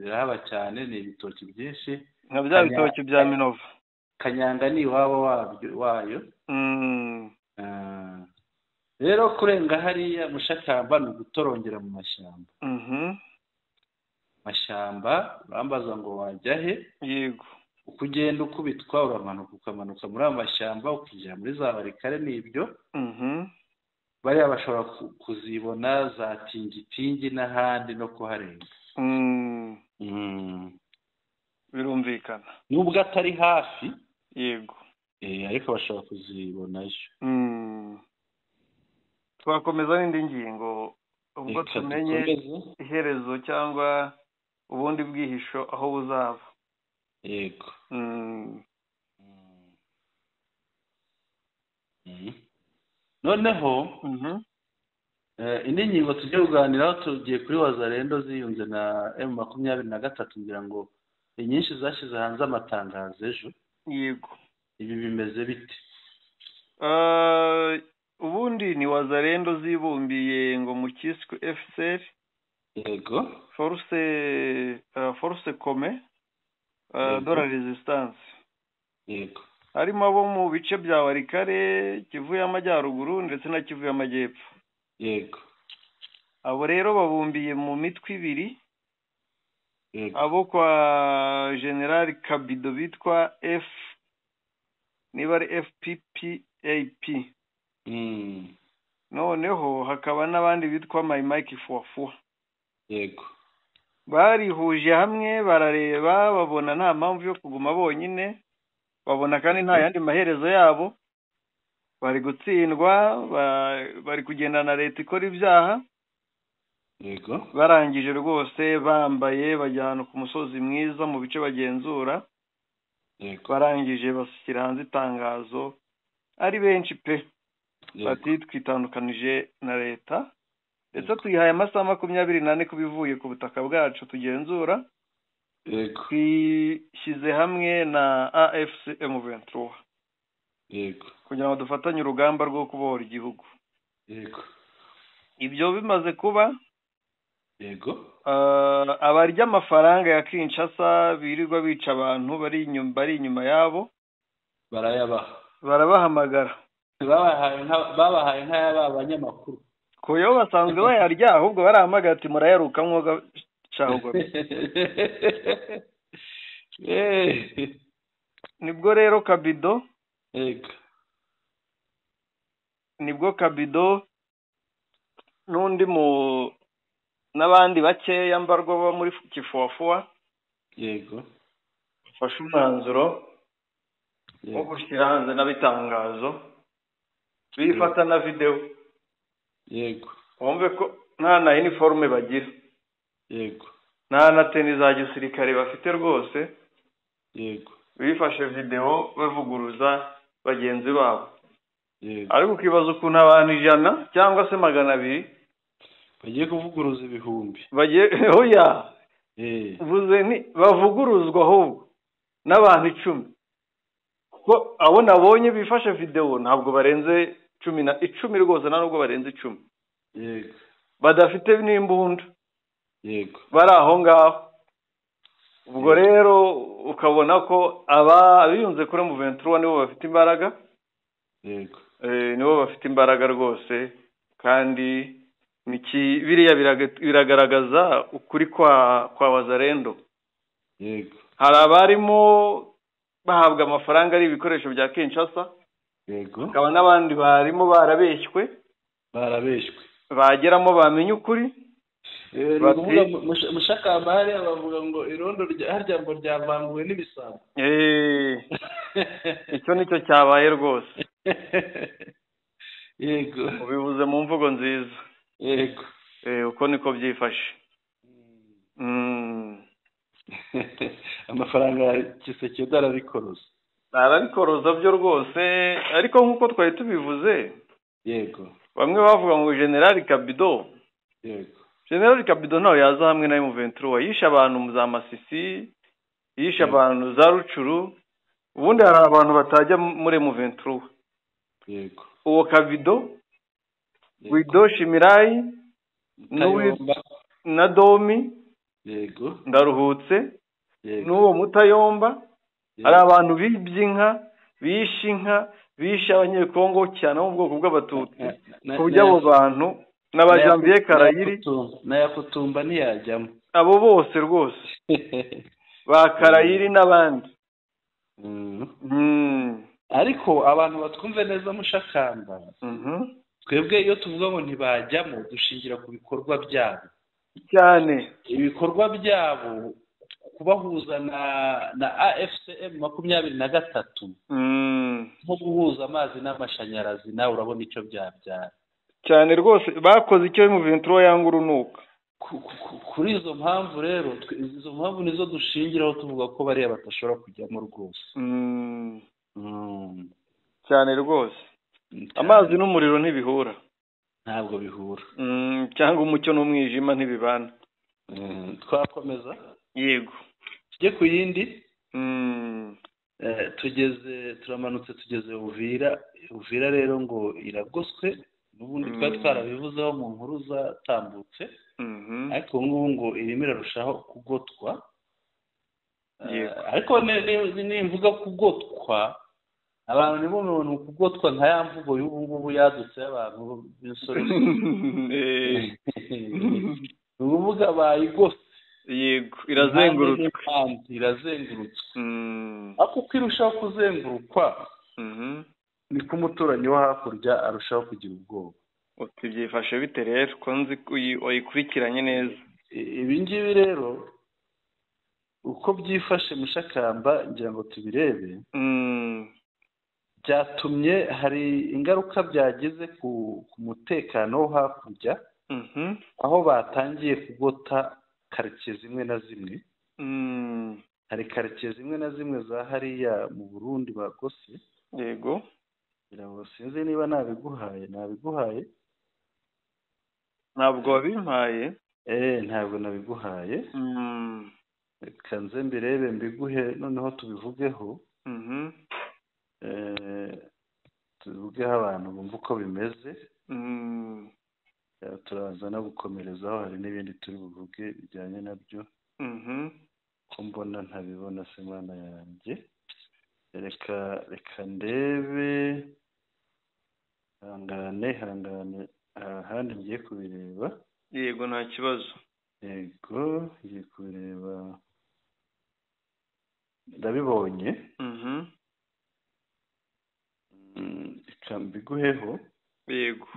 Birahaba cyane, ni ibitoki byinshi nka bya bitoki bya Minova. Kanyanga ni iwabo wayo. Rero kurenga hariya Mushakamba ni ugutorongera mu mashyamba. Mashyamba bambaza ngo wajya he? Yego. Uko ugenda ukubitwa ukamanuka muri ayo mashyamba ukijya muri za Warikare n'ibyo. Bariya bashobora kuzibona za Tingitingi n'ahandi no kuharenga. Birumvikana. Nubwo atari hafi. Yego. Ariko bashobora kuzibonayo. Twakomeza n'indi ngingo ubwo tumenye iherezo cyangwa ubundi bwihisho aho buzava. Yego. Noneho indi ngingo tujye kuganiraho, tugiye kuri Wazalendo ziyunze na M23 ngira ngo inyinshi zashyize hanze amatangazo ejo. Yego. Ibi bimeze bite? Ubundi ni Wazalendo zibumbiye ngo mu kiswe FCR. Yego. force commun de la resistance. Yego. Harimo abo mu bice bya Warikare, Kivu y'Amajyaruguru ndetse na Kivu y'Amajyepfo. Yego. Abo rero babumbiye mu mitwe ibiri. Yego. Abo kwa General Kabido bitwa niba ari FPPAP. Noneho hakaba n'abandi bitwa Mike Fuafua. Yego. Barihuje hamwe barareba babona nta mpamvu yo kuguma bonyine, babona kandi nta yandi maherezo yabo, bari gutsindwa, bari kugendana na leta ikora ibyaha. Yego. Barangije rwose bambaye bajyana ku musozi mwiza mu bice bagenzura. Yego. Barangije bashyira hanze itangazo ari benshi pe. Bati twitandukanije na leta ndetse tuyihaye amasaha 24 kubivuye ku butaka bwacu tugenzura. Yego. Twishyize hamwe na AFC M23. Yego. Kugira ngo dufatanye urugamba rwo kubohora igihugu. Yego. Ibyo bimaze kuba. Yego. Abarya amafaranga ya Kinshasa birirwa bica abantu bari inyuma yabo barabahamagara. Babahaye nk'aba abanyamakuru. Koyo basanzwe bayarya ahubwo barahamagara ati murayaruka mwoga cyahubwo. Nibwo rero Kabido. Yego. Nibwo Kabido n'undi n'abandi bakeya mbarwa bo muri Kifuafua. Yego. Fasha umwanzuro wo gushyira hanze n'abitangazo bifata na video. Yego. Wumve ko nta na uniforme bagira. Yego. Nta na teni za gisirikare bafite rwose. Yego. Bifashe video bavuguruza bagenzi babo. Yego. Ariko ukibaza ukuntu abantu 100 cyangwa se 200 bagiye kuvuguruza ibihumbi. Oya. Vuze ni bavuguruzwa ahubwo n'abantu 10. Ko abo nabonye bifashe video ntabwo barenze 10 rwose ntabwo barenze 10. Yego. Badafite n'imbunda. Yego. Bari aho ngaho. Ubwo rero ukabona ko abiyunze kuri M23 nibo bafite imbaraga. Yego. Nibo bafite imbaraga rwose kandi biriya biragaragaza ukuri kwa Wazalendo. Yego. Hari abarimo bahabwa amafaranga ari ibikoresho bya Kinshasa. Yego. Akaba n'abandi barimo barabeshywe. Bageramo bamenye ukuri. Mushakambare abavuga ngo irondo harya ngo ryavanguwe n'ibisambo. Icyo nicyo cyabaye rwose. Yego. Ubivuze mu mvugo nziza. Yego. Uko niko byifashe. Amafaranga Kiseke arabikoroza byo rwose ariko nkuko twari tubivuze. Yego. Bamwe bavuga ngo General Kabido. Yego. General Kabido nawe yaza hamwe na M23 yisha abantu mu za Masisi, yisha abantu za Rucuru. Ubundi hari abantu batajya muri M23. Yego. Uwo Kabido Guido Shimirai na Domi. Yego. Ndaruhutse. N'uwo Mutayomba. Hari abantu bibyinka, bishinka, bisha abanyekongo cyane mu bwoko bw'abatutsi. Kujya abo bantu n'abajambiye Karayiri Nayakutumba ntiyajyamo. Abo bose rwose. Ba Karayiri n'abandi. Ariko abantu batwumve neza Mushakamba. Twebwe iyo tuvuga ngo ntibajyamo dushingira ku bikorwa byabo. Cyane. Ibikorwa byabo kubahuza na AFCM 23. Nko guhuza amazi n'amashanyarazi nawe urabona icyo byabyara. Cyane rwose bakoze icyo M23 yanga urunuka. Kuri izo mpamvu rero izo mpamvu nizo dushingiraho tuvuga ko bari batashobora kujyamo rwose. Cyane rwose. Amazi n'umuriro ntibihura. Ntabwo bihura. Cyangwa umucyo n'umwijima ntibibana. Twakomeza. Yego. Tujye ku yindi. Turamanutse tugeze Uvira rero ngo iragoswe n'ubundi twari twarabivuzeho mu nkuru zatambutse. ariko ubu ngubu ngo irimo irarushaho kugotwa. Ariko nimvuga kugotwa abantu nibo mu kugotwa nka ya mvugo y'ubu ngubu yadutse y'abantu b'insore ni ukuvuga bayigose. Yego, irazengurutswe ariko uko irushaho kuzengurukwa niko umuturanyi wo hakurya arushaho kugira ubwoba. uti byifashe bite rero ko nzi wayikurikiranye neza? Ibi ngibi rero uko byifashe Mushakamba ngira ngo tubirebe. Byatumye hari ingaruka byagize ku mutekano wo hakurya, aho batangiye kugota karitsiye zimwe na zimwe. Hari karitsiye zimwe na zimwe za hariya mu Burundi bagose. Yego, sinzi niba nabiguhaye. ntabwo wabimpaye? Ntabwo nabiguhaye. Reka nze mbirebe mbiguhe noneho tubivugeho. Tubivugeho abantu bumva uko bimeze. Turaza no gukomerezaho, hari n'ibindi turi buvuge bijyanye nabyo ko mbona ntabibona se mwana yanjye. Reka ndebe. Hangane ahandi ngiye kubireba. Yego, nta kibazo. Yego, ngiye kubireba ndabibonye. Reka mbiguheho. Yego,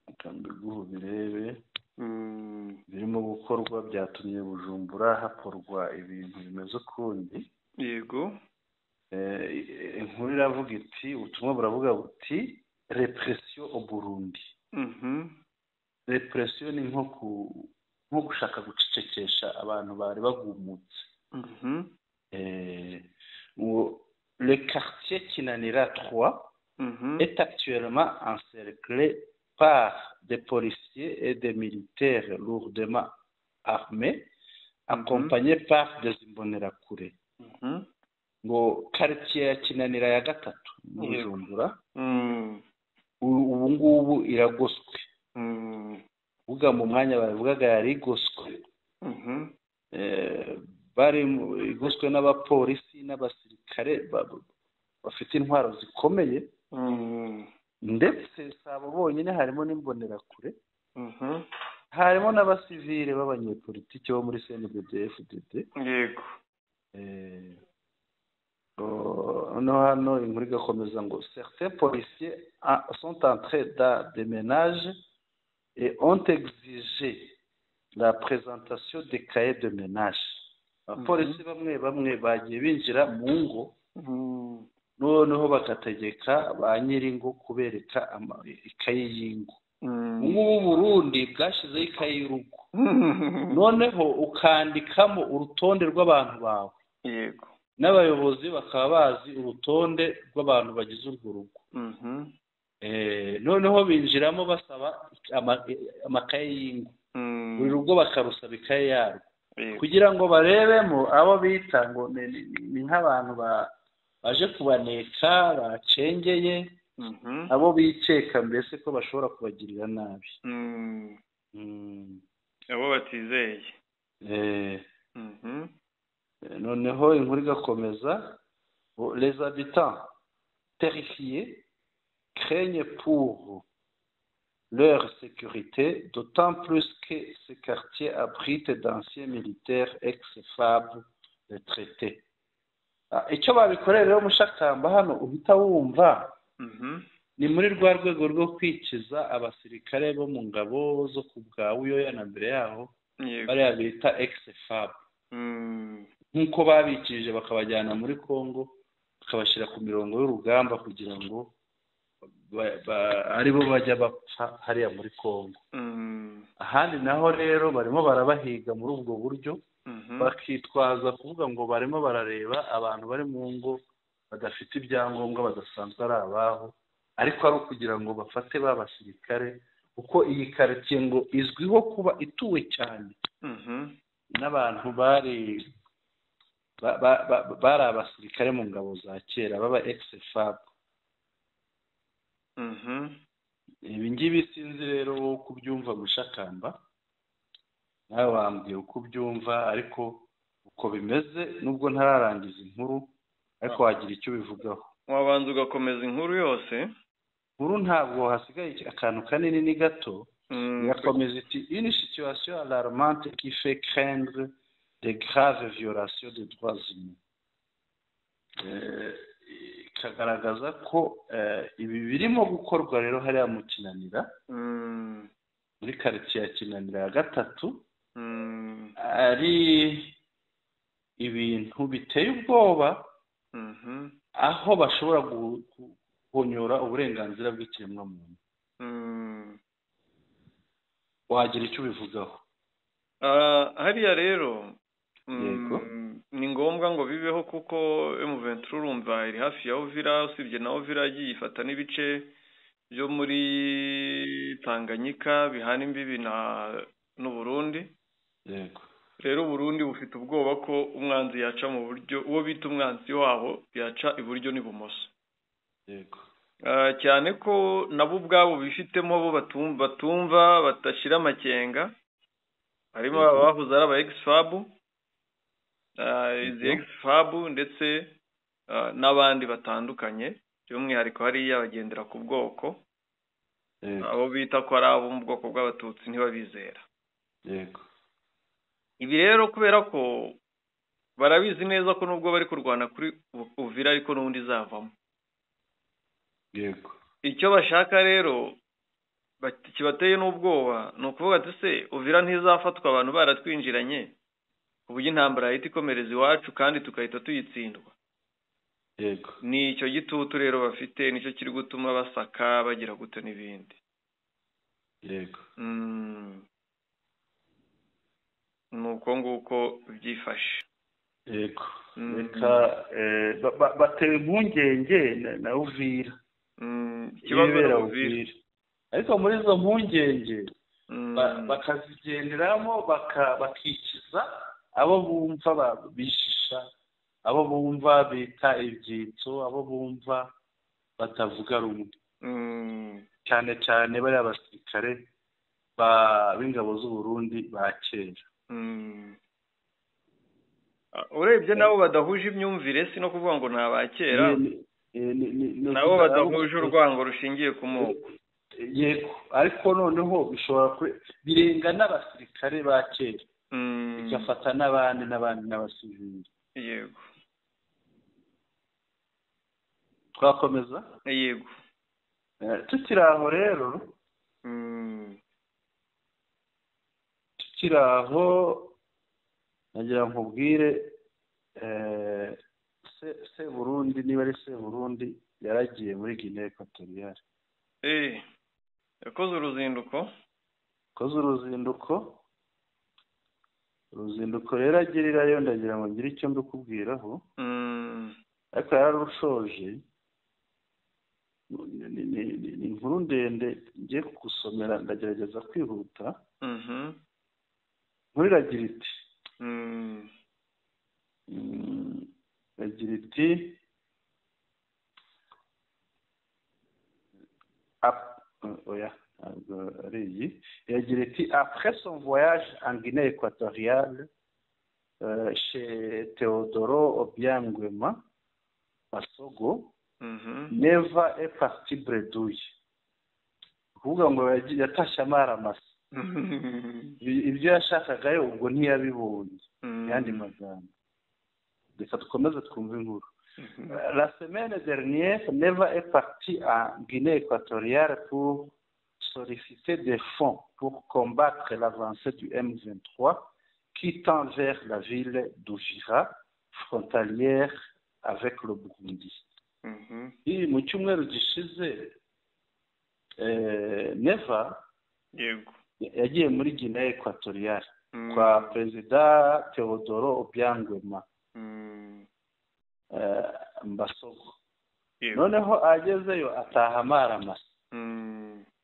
reka mbiguhe birebe. Birimo gukorwa, byatumye Bujumbura hakorwa ibintu bimeze ukundi. Yego, inkuru iravuga iti, ubutumwa buravuga buti repression au Burundi. Repression ni nko gushaka gucecekesha abantu bari bagumutse. Le quartier Kinanira 3 est actuellement encerclé par des policiers et des militaires lourdement armés, accompagnés par des imbonerakure. Ngo quartier ya Kinanira ya gatatu mu Bujumbura ubu ngubu iragoswe. Uvuga mu mwanya bavugaga yari igoswe. Bari igoswe n'abapolisi n'abasirikare bafite intwaro zikomeye, ndetse sabo bonyine harimo n'imbonerakure, harimo n'abasivile b'abanyepolitiki bo muri CNDD-FDD. Yego, hano inkuru igakomeza ngo certains policiers sont entrés dans des ménages et ont exigé la présentation des cahiers de ménage. Abapolisi bamwe bagiye binjira mu ngo, noneho bagategeka ba nyiringo kubereka ikayi y'ingo. Ubu Burundi bwashyizeho ikayi y'urugo, noneho ukandikamo urutonde rw'abantu bawe. Yego, n'abayobozi bakaba bazi urutonde rw'abantu bagize urwo rugo. Noneho binjiramo basaba amakaye y'ingo, buri rugo bakarusaba ikaye yarwo, kugira ngo barebemo abo bita ngo ni nk'abantu baje kubaneka, bacengeye, abo biceka mbese ko bashobora kubagirira nabi, abo batizeye. Noneho inkuru igakomeza, les habitants terrifiés craignent pour leur sécurité, d'autant plus que ce quartier abrite d'anciens militaires ex-FAB retraités. Icyo babikorera rero Mushakamba hano uhita wumva ni muri rwa rwego rwo kwikiza abasirikare bo mu ngabo zo ku bwa Uyoya na mbere yaho bariya bita ex-FAB. Nk'uko babikije bakabajyana muri Congo, bakabashyira ku mirongo y'urugamba kugira ngo aribo bajya bapfa hariya muri Congo. Ahandi naho rero barimo barabahiga muri ubwo buryo, bakitwaza kuvuga ngo barimo barareba abantu bari mu ngo badafite ibyangombwa, badasanzwe ari abaho, ariko ari ukugira ngo bafate ba basirikare, kuko iyi quartier ngo izwiho kuba ituwe cyane n'abantu bari abasirikare mu ngabo za kera baba ex-FAB. ibi ngibi sinzi rero uko ubyumva Mushakamba, nawe wambwiye uko ubyumva, ariko uko bimeze nubwo ntararangiza inkuru, ariko wagira icyo ubivugaho. wabanza ugakomeza inkuru yose. Inkuru ntabwo hasigaye akantu kanini ni gato, igakomeza iti une situation alarmante qui fait craindre de graves violations des droits humains. Ikagaragaza ko ibi birimo gukorwa rero hariya mu Kinanira, muri quartier ya Kinanira ya gatatu, ari ibintu biteye ubwoba, aho bashobora guhonyora uburenganzira bw'ikiremwamuntu. Wagira icyo ubivugaho? hariya rero Yego. ni ngombwa ngo bibeho kuko M23 urumva iri hafi ya Uvira, usibye na Uvira yagiye ifata n'ibice byo muri Tanganyika bihana imbibi n'u Burundi. Yego. Rero Burundi bufite ubwoba ko umwanzi yaca mu buryo uwo bita umwanzi wabo yaca iburyo n'ibumoso. Yego. cyane ko nabo ubwabo bifitemo bo batumva batashira amakenga, harimo abahuza ari aba ex-FAB, izi ex-FAB ndetse n'abandi batandukanye, by'umwihariko hariya bagendera ku bwoko, abo bita ko ari abo mu bwoko bw'abatutsi ntibabizera. Yego. Ibi rero kubera ko barabizi neza ko nubwo bari kurwana kuri Uvira ariko n'ubundi izavamo. Yego. Icyo bashaka rero kibateye n'ubwoba ni ukuvuga ati se Uvira ntizafatwa abantu baratwinjiranye ku buryo intambara yahita ikomereza iwacu kandi tukahita tuyitsindwa. Yego. Ni icyo gitutu rero bafite, nicyo kiri gutuma basaka bagira gute n'ibindi. Yego. nuko nguko byifashe. Yego. Reka batewe impungenge na Uvira. Ikibazo Uvira. Ariko muri izo mpungenge bakazigenderamo bakikiza abo bumva bishisha, abo bumva bita ibyitso, abo bumva batavuga rumwe. Cyane cyane bari abasirikare b'ingabo z'u Burundi ba kera. Urebye nabo badahuje imyumvire, si no kuvuga ngo nta ba kera, nabo badahuje urwango rushingiye ku moko. Yego, ariko noneho bishobora birenga n'abasirikare ba kera, bigafata n'abandi n'abasivili. Yego. Twakomeza? Yego. Tukiri aho rero, tukiri aho nagira nkubwire se Burundi, niba ari se Burundi yaragiye muri Guinée Equatoriale. Yakoze uruzinduko. Uruzinduko rero agirirayo, ndagira ngo ngire icyo mbikubwiraho. Ariko yararushoje. Ni inkuru ndende ngiye kugusomera, ndagerageza kwihuta. Inkuru iragira iti après son voyage en Guinée équatoriale chez Teodoro Obiangwema Masogo, Neva est parti bredouille. Kuvuga ngo yatashye amaramasa. Ibyo yashakagayo ubwo ntiyabibonye. Yandi magambo. Reka dukomeze twumve inkuru. La semaine dernière, Neva est parti en Guinée équatoriale pour solliciter des fonds pour combattre l'avancée du M23 qui tend vers la ville d'Uvira, frontalière avec le Burundi. Mu cyumweru gishize Neva yagiye muri Guinée équatoriale kwa Perezida Teodoro Obiangwema Mbasogo. Noneho agezeyo ataha amaramasa.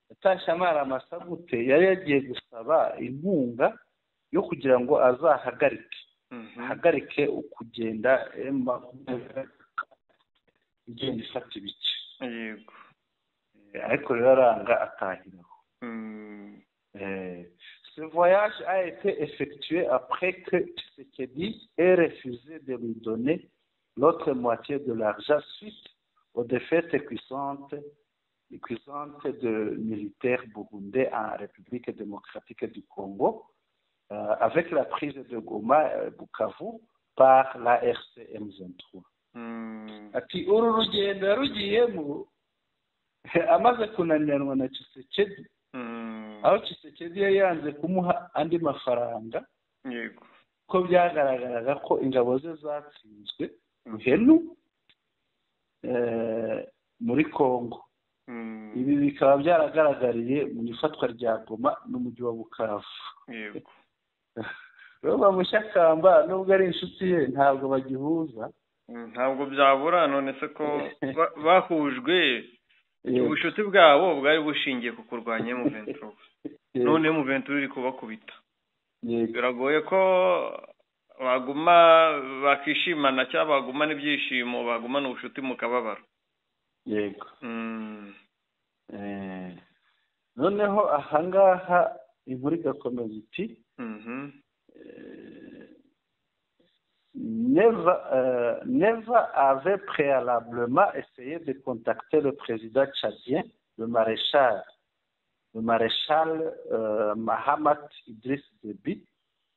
Yatashye amaramasa gute? Yari yagiye gusaba inkunga yo kugira ngo ahagarike ukugenda igenda ifata ibice. Yego. ariko rero aranga atahiraho. Ce voyage a été effectué après que Tshisekedi ait refusé de lui donner l'autre moitié de l'argent suite aux défaites cuisantes de militaires burundais en République démocratique du Congo, avec la prise de Goma, Bukavu, par la RCM23. Ati uru rugendo rugiyemo amaze kunanirwa na Tshisekedi, aho Tshisekedi yanze kumuha andi mafaranga, yego, ko byagaragaraga ko ingabo ze zatsinzwe Ruhenu muri Congo. Ibi bikaba byaragaragariye mu ifatwa rya Goma n'umujyi wa Bukavu. Yego. Rero Mushakamba nubwo ari inshuti ye ntabwo bagihuza. Ntabwo byabura, none se ko bahujwe ubushuti bwabo bwari bushingiye ku kurwanya M23. None M23 iri kubakubita. Biragoye ko baguma bakishimana cyangwa baguma n'ibyishimo, baguma n'ubushuti mu kababaro. Yego. Noneho ahangaha inkuru igakomeza iti Neva avait préalablement essayé de contacter le président tchadien, le maréchal Mahamat Idriss Déby,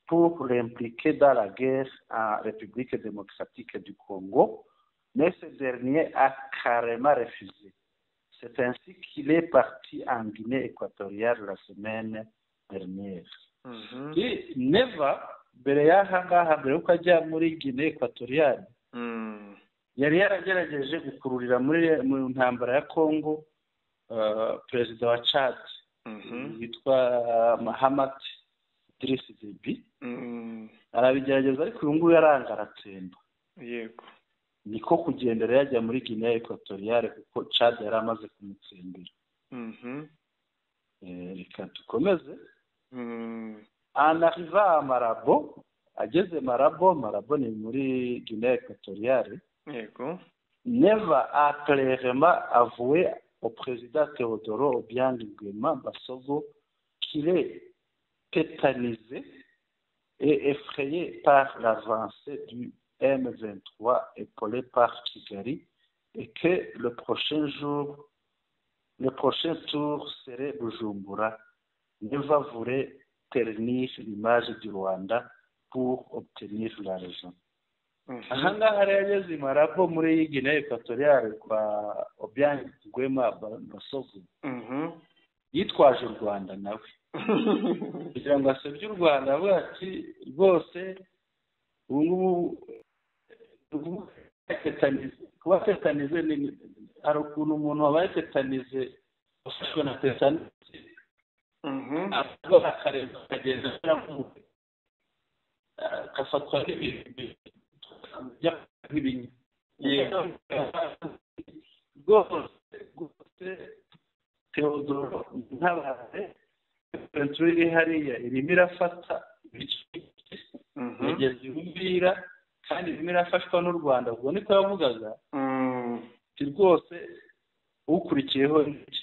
pour l'impliquer dans la guerre en République démocratique du Congo, mais ce dernier a carrément refusé. C'est ainsi qu'il est parti en Guinée équatoriale la semaine dernière. Et Neva, mbere y'ahangaha, mbere yuko ajya muri Guinée équatoriale, yari yaragerageje gukururira mu ntambara ya Congo perezida wa Chad witwa Mahamat Idriss Déby. Arabigerageza ariko uyu nguyu yaranga aratsemba. Yego. Niko kugendera yajya muri Guinée équatoriale kuko Chad yari amaze kumutsembera. Reka dukomeze. En arrivant à Marabo, ageze Marabo ni muri Guinée équatoriale. Yego. Neva a clairement avoué au président Théodore Obiang Nguema Basogo qu'il est tétanisé et effrayé par l'avancée du M23 épaulé par Kigali et que le prochain tour serait Bujumbura. Neva voulait ternir l'image du Rwanda pour obtenir l'argent. Ahangaha rero yageze Marabo muri Guinée équatoriale kwa Obiang Nguema Basogo. Yitwaje u Rwanda nawe kugira ngo asebye u Rwanda, avuga ati rwose ubu kuba tetanize ni hari ukuntu umuntu wabaye tetanize ufashwe na tetanize akareba akagenda agafatwa nk'ibintu rwose Theodore ntabare Ventura iri hariya irimo irafata yageze ibumvira kandi irimo irafashwa n'u Rwanda. Ubwo niko yavugaga rwose ukurikiyeho n'iki.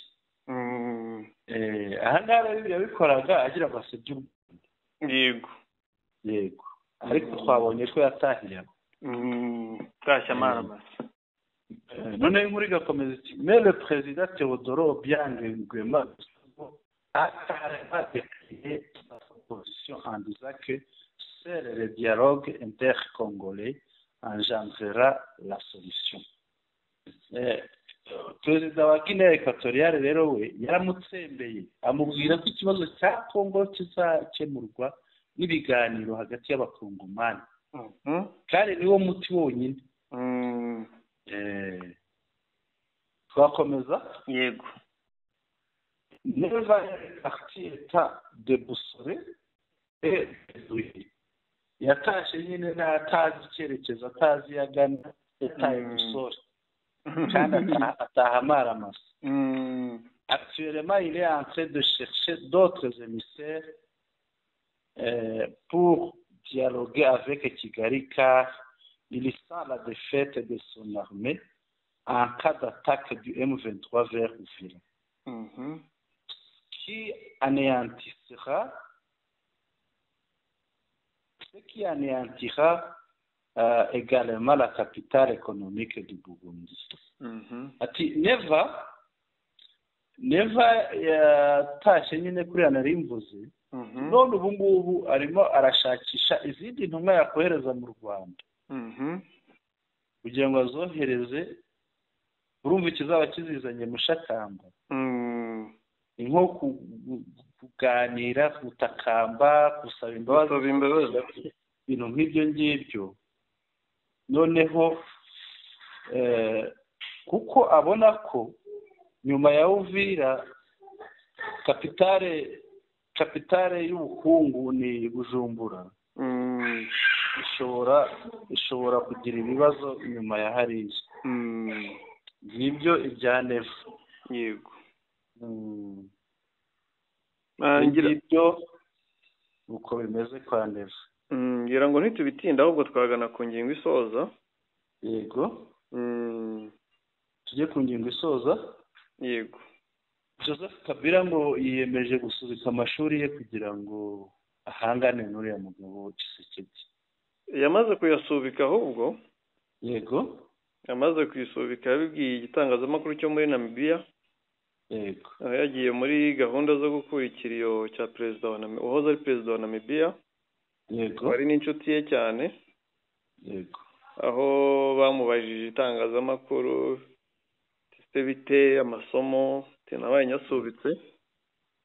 Ahangaha rero yabikoraga agira ngo asebye u Rwanda. Yego ariko twabonye ko yatahiye tashya amaramasa. None inkuru igakomeza iti mais le président Théodore Obiang Nguema a carrément décrié sa position en disant que seul le dialogue intercongolais engendrera la solution. Perezida wa Guinée équatoriale rero we yaramutsembeye amubwira ko ikibazo cya Congo kizakemurwa n'ibiganiro hagati y'abakongomani kandi niwo muti wonyine. Twakomeza. Yego. Neva parti état de Boussole et yatashe nyine n'atazi icyerekezo, atazi yagana, yataye Boussole kandi ataha amaramasa. Actuellement, il est en train de chercher d'autres émissaires pour dialoguer avec Kigali car il sent la défaite de son armée en cas d'attaque du M23 vers Uvira. qui anéantira également la capitale économique du Burundi. Ati neva yatashye nyine kuri anarimvuze none ubu ngubu arimo arashakisha izindi ntumwa yakohereza mu Rwanda kugira ngo azohereze. Urumva ikizaba kizizanye Mushakamba ni nko kuganira, gutakamba, gusaba imbabazi, ibintu nk'ibyo ngibyo. Noneho kuko abona ko nyuma ya Uvira kapitale y'ubukungu ni Bujumbura, ishobora kugira ibibazo nyuma ya hariya. Nibyo ibya Neva. Yego. Ngibyo uko bimeze kwa Neva. Ngira ngo ntitubitinda ahubwo twagana ku ngingo isoza. Yego. Tujye ku ngingo isoza. Yego. Joseph Kabila ngo yiyemeje gusubika amashuri ye kugira ngo ahangane n'uriya mugabo Tshisekedi. Yamaze kuyasubika ahubwo. Yego. Yamaze kuyisubika yabibwiye igitangazamakuru cyo muri Namibia. Yego. Yagiye muri gahunda zo gukura ikiriyo cya perezida wa Namibia, uhoze ari perezida wa Namibia. Yego. Ari n'inshuti ye cyane. Yego. Aho bamubajije itangazamakuru bite amasomo nabaye nyasubitse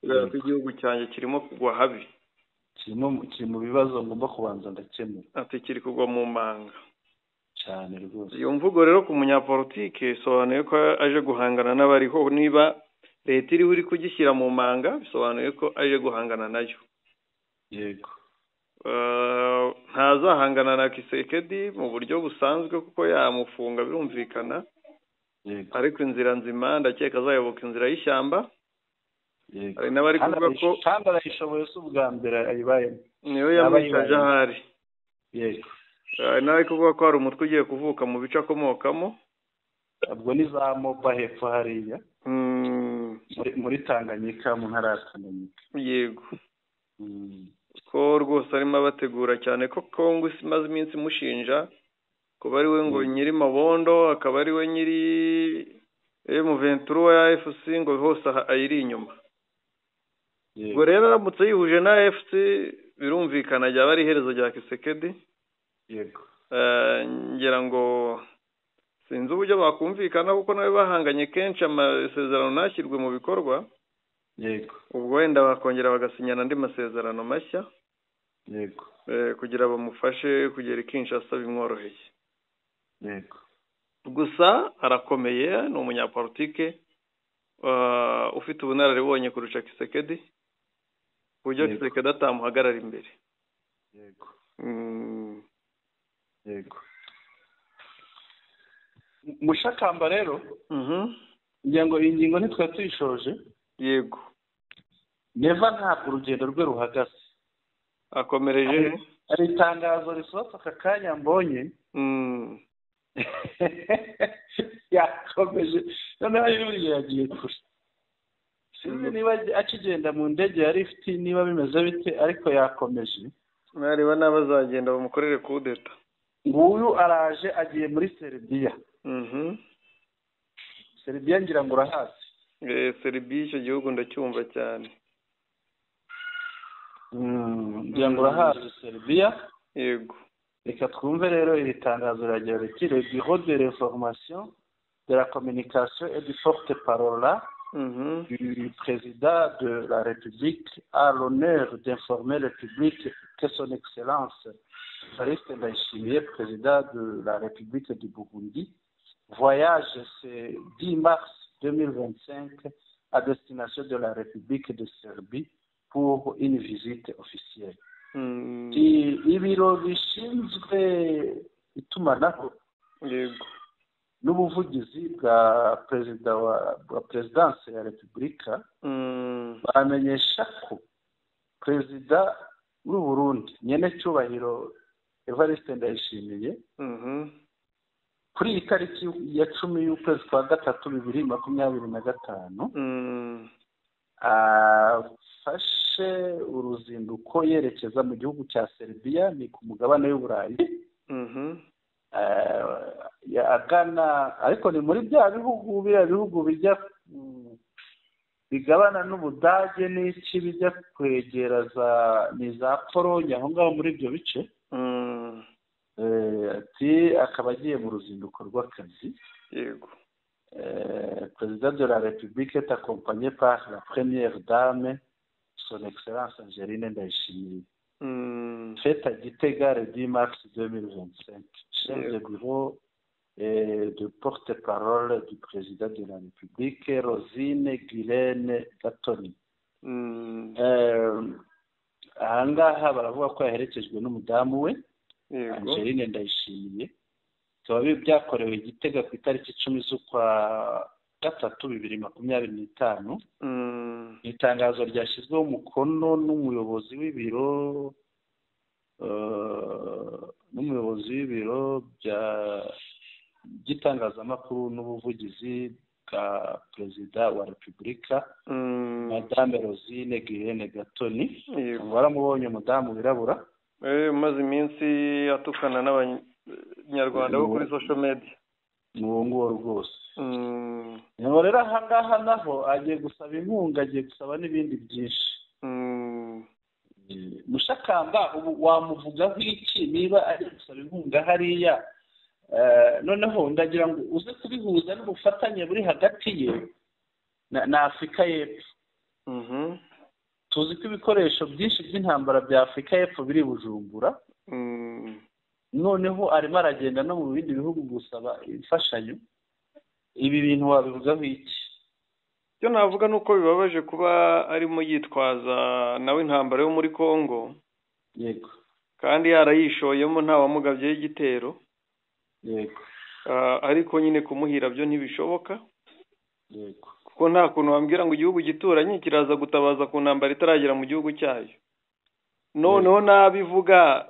kubera ko igihugu cyanjye kirimo kugwa habi, kiri mu bibazo ngomba kubanza ndakemura. Ati kiri kugwa mu manga cyane rwose. Iyo mvugo rero ku munyapolitike isobanuye ko aje guhangana n'abariho. Niba leta iri kugishyira mu manga bisobanuye ko aje guhangana nayo. Yego. Ntazahangana na Tshisekedi mu buryo busanzwe kuko yamufunga birumvikana. Yego. Ariko inzira nzima ndakeka azayoboka inzira y'ishyamba. Yego. Hari n'abari kuvuga ko kandi arayishoboye si ubwa mbere ayibayemo. Niyo yamwicaje ahari. Yego. Hari n'abari kuvuga ko hari umutwe ugiye kuvuka mu bice akomokamo. Ubwo ni za Moba hepfo hariya. Muri Tanganyika, mu ntara ya Tanganyika. Yego. Ko rwose arimo abategura cyane ko Kongo imaze iminsi imushinja kuba ari we ngo nyiri Mabondo, akaba ari we nyiri M23 ya FC, ngo hose ayiri inyuma. Ubwo rero aramutse yihuje na FC birumvikana ryaba ari iherezo rya Tshisekedi. Yego. Ngira ngo sinzi uburyo bakumvikana kuko nawe bahanganye kenshi amasezerano nashyirwe mu bikorwa. Yego. Ubwo wenda bakongera bagasinyana andi masezerano mashya. Yego. Kugira bamufashe kugera Kinshasa bimworoheye. Yego. Gusa arakomeye, ni umunyapolitike ufite ubunararibonye kurusha Tshisekedi, kuburyo Tshisekedi atamuhagarara imbere. Yego. Yego. Mushakamba rero ngira ngo iyi ngingo ntitwe tuyishoje. Yego. Neva ntabwo urugendo rwe ruhagaze, akomereje. Hari itangazo risohoka aka kanya mbonye. Yakomeje noneho yagiye kure. Sinzi niba akigenda mu ndege ya lift niba bimeze bite, ariko yakomeje. Nareba n'abazagenda bamukorere kudeta. Nguyu araje agiye muri Serbia. Serbia ngira ngo urahazi. Serbia icyo gihugu ndacyumva cyane. Ngira ngo urahazi Serbia. Yego. Reka twumve rero iri tangazo ryagira riti le bureau de l'information, de la communication et du porte-parole du président de la République a l'honneur d'informer le public que son excellence Evariste Ndayishimiye, président de la République du Burundi, voyage ce 10 mars 2025 à destination de la République de Serbie pour une visite officielle. Ibiro bishinzwe itumanaho n'ubuvugizi bwa perezida wa perezidanse ya repubulika baramenyesha ko perezida w'u Burundi nyene cyubahiro Evariste Ndayishimiye kuri iyi tariki ya 10 y'ukwezi kwa gatatu 2025 afashe uruzinduko yerekeza mu gihugu cya Serbia, ni ku mugabane w'Uburayi. Agana ariko ni muri bya bihugu bijya bigabana n'Ubudage n'iki bijya kwegera za Pologne aho ngaho muri ibyo bice. Ati akaba agiye mu ruzinduko rw'akazi. Yego. Président de la République est accompagné par la première dame, son excellence Angeline Ndayishimiye. Fête à Gitega le 10 mars 2025. Chef de bureau et de porte-parole du président de la République, Rosine Guilaine Gatoni. Ahangaha baravuga ko yaherekejwe n'umudamu we Angeline Ndayishimiye. Bikaba byakorewe Gitega ku itariki 10 z'ukwa gatatu 2025. Itangazo ryashyizweho umukono n'umuyobozi w'ibiro by'itangazamakuru n'ubuvugizi bwa perezida wa repubulika, madame Rosine Guilaine Gatoni. Waramubonye umudamu wirabura umaze iminsi atukana n'abanyarwanda bo kuri social media. N'uwo nguwo rwose. Niho rero ahangaha naho agiye gusaba inkunga, agiye gusaba n'ibindi byinshi. Mushakamba ubu wamuvugaho iki niba ari gusaba inkunga hariya? Noneho ndagira ngo uze kubihuza n'ubufatanye buri hagati ye na Afurika y'Epfo. Tuzi ko ibikoresho byinshi by'intambara bya Afurika y'Epfo biri Bujumbura. Noneho arimo aragenda no mu bindi bihugu gusaba imfashanyo. Ibi bintu wabivugaho iki? Cyo navuga nuko bibabaje kuba arimo yitwaza nawe intambara yo muri Kongo. Yego. Kandi yarayishoyemo nta wamugabye igitero. Yego. Ariko nyine kumuhira byo ntibishoboka. Yego. Kuko nta kuntu wambwira ngo igihugu gituranye kiraza gutabaza ku ntambara itaragera mu gihugu cyayo. Noneho nabivuga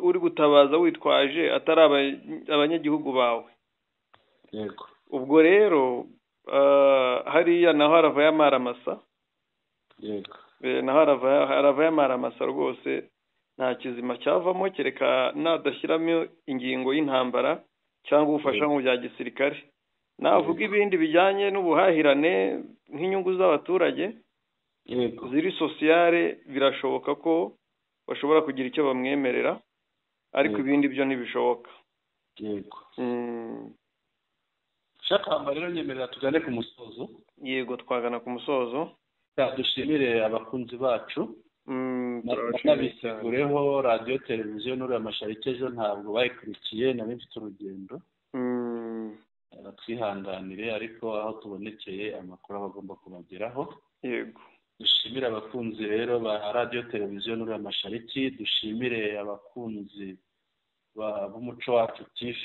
uri gutabaza witwaje atari abanyagihugu bawe. Yego. Ubwo rero hariya naho haravaye amaramasa. Yego. Naho haravaye amaramasa rwose, nta kizima cyavamo kereka nadashyiramo ingingo y'intambara cyangwa ubufasha mu bya gisirikare. Navuga ibindi bijyanye n'ubuhahirane nk'inyungu z'abaturage ziri sociale, birashoboka ko bashobora kugira icyo bamwemerera, ariko ibindi byo ntibishoboka. Yego. Shakamba rero nyemerera tugane ku musozo. Yego, twagana ku musozo. Dushimire abakunzi bacu. Nabisigureho radio televiziyo n'uriya Mashariki ejo ntabwo bayikurikiye, nari mfite urugendo. Twihanganire, ariko aho tubonekeye amakuru agomba kubageraho. Yego. Dushimire abakunzi rero ba radio televiziyo n'uriya Mashariki, dushimire abakunzi b'umuco wacu TV.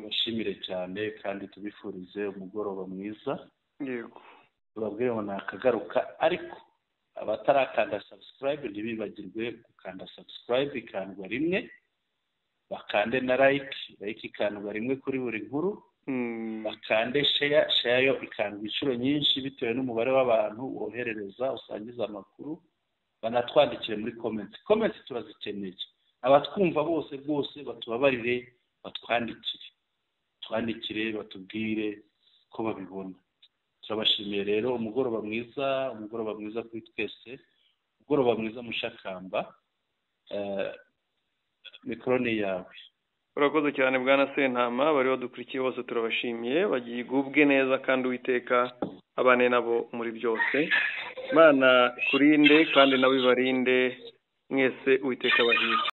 Bashimire cyane kandi tubifurize umugoroba mwiza. Yego. Tubabwire ngo nakagaruka, ariko abatarakanda subscribe ntibibagirwe gukanda subscribe ikandwa rimwe, bakande na like ikandwa rimwe kuri buri nkuru, bakande share yo ikandwa inshuro nyinshi bitewe n'umubare w'abantu woherereza usangiza amakuru, banatwandikire muri comment turazikeneye. Abatwumva bose batubabarire, batwandikire batubwire ko babibona. Turabashimiye rero, umugoroba mwiza kuri twese, umugoroba mwiza Mushakamba. Mikrone yawe. Urakoze cyane Bwana Sentama, bari badukurikiye bose turabashimiye, bagiye gubwe neza kandi Uwiteka abane nabo muri byose. Imana kurinde kandi nawe barinde mwese, Uwiteka bahire.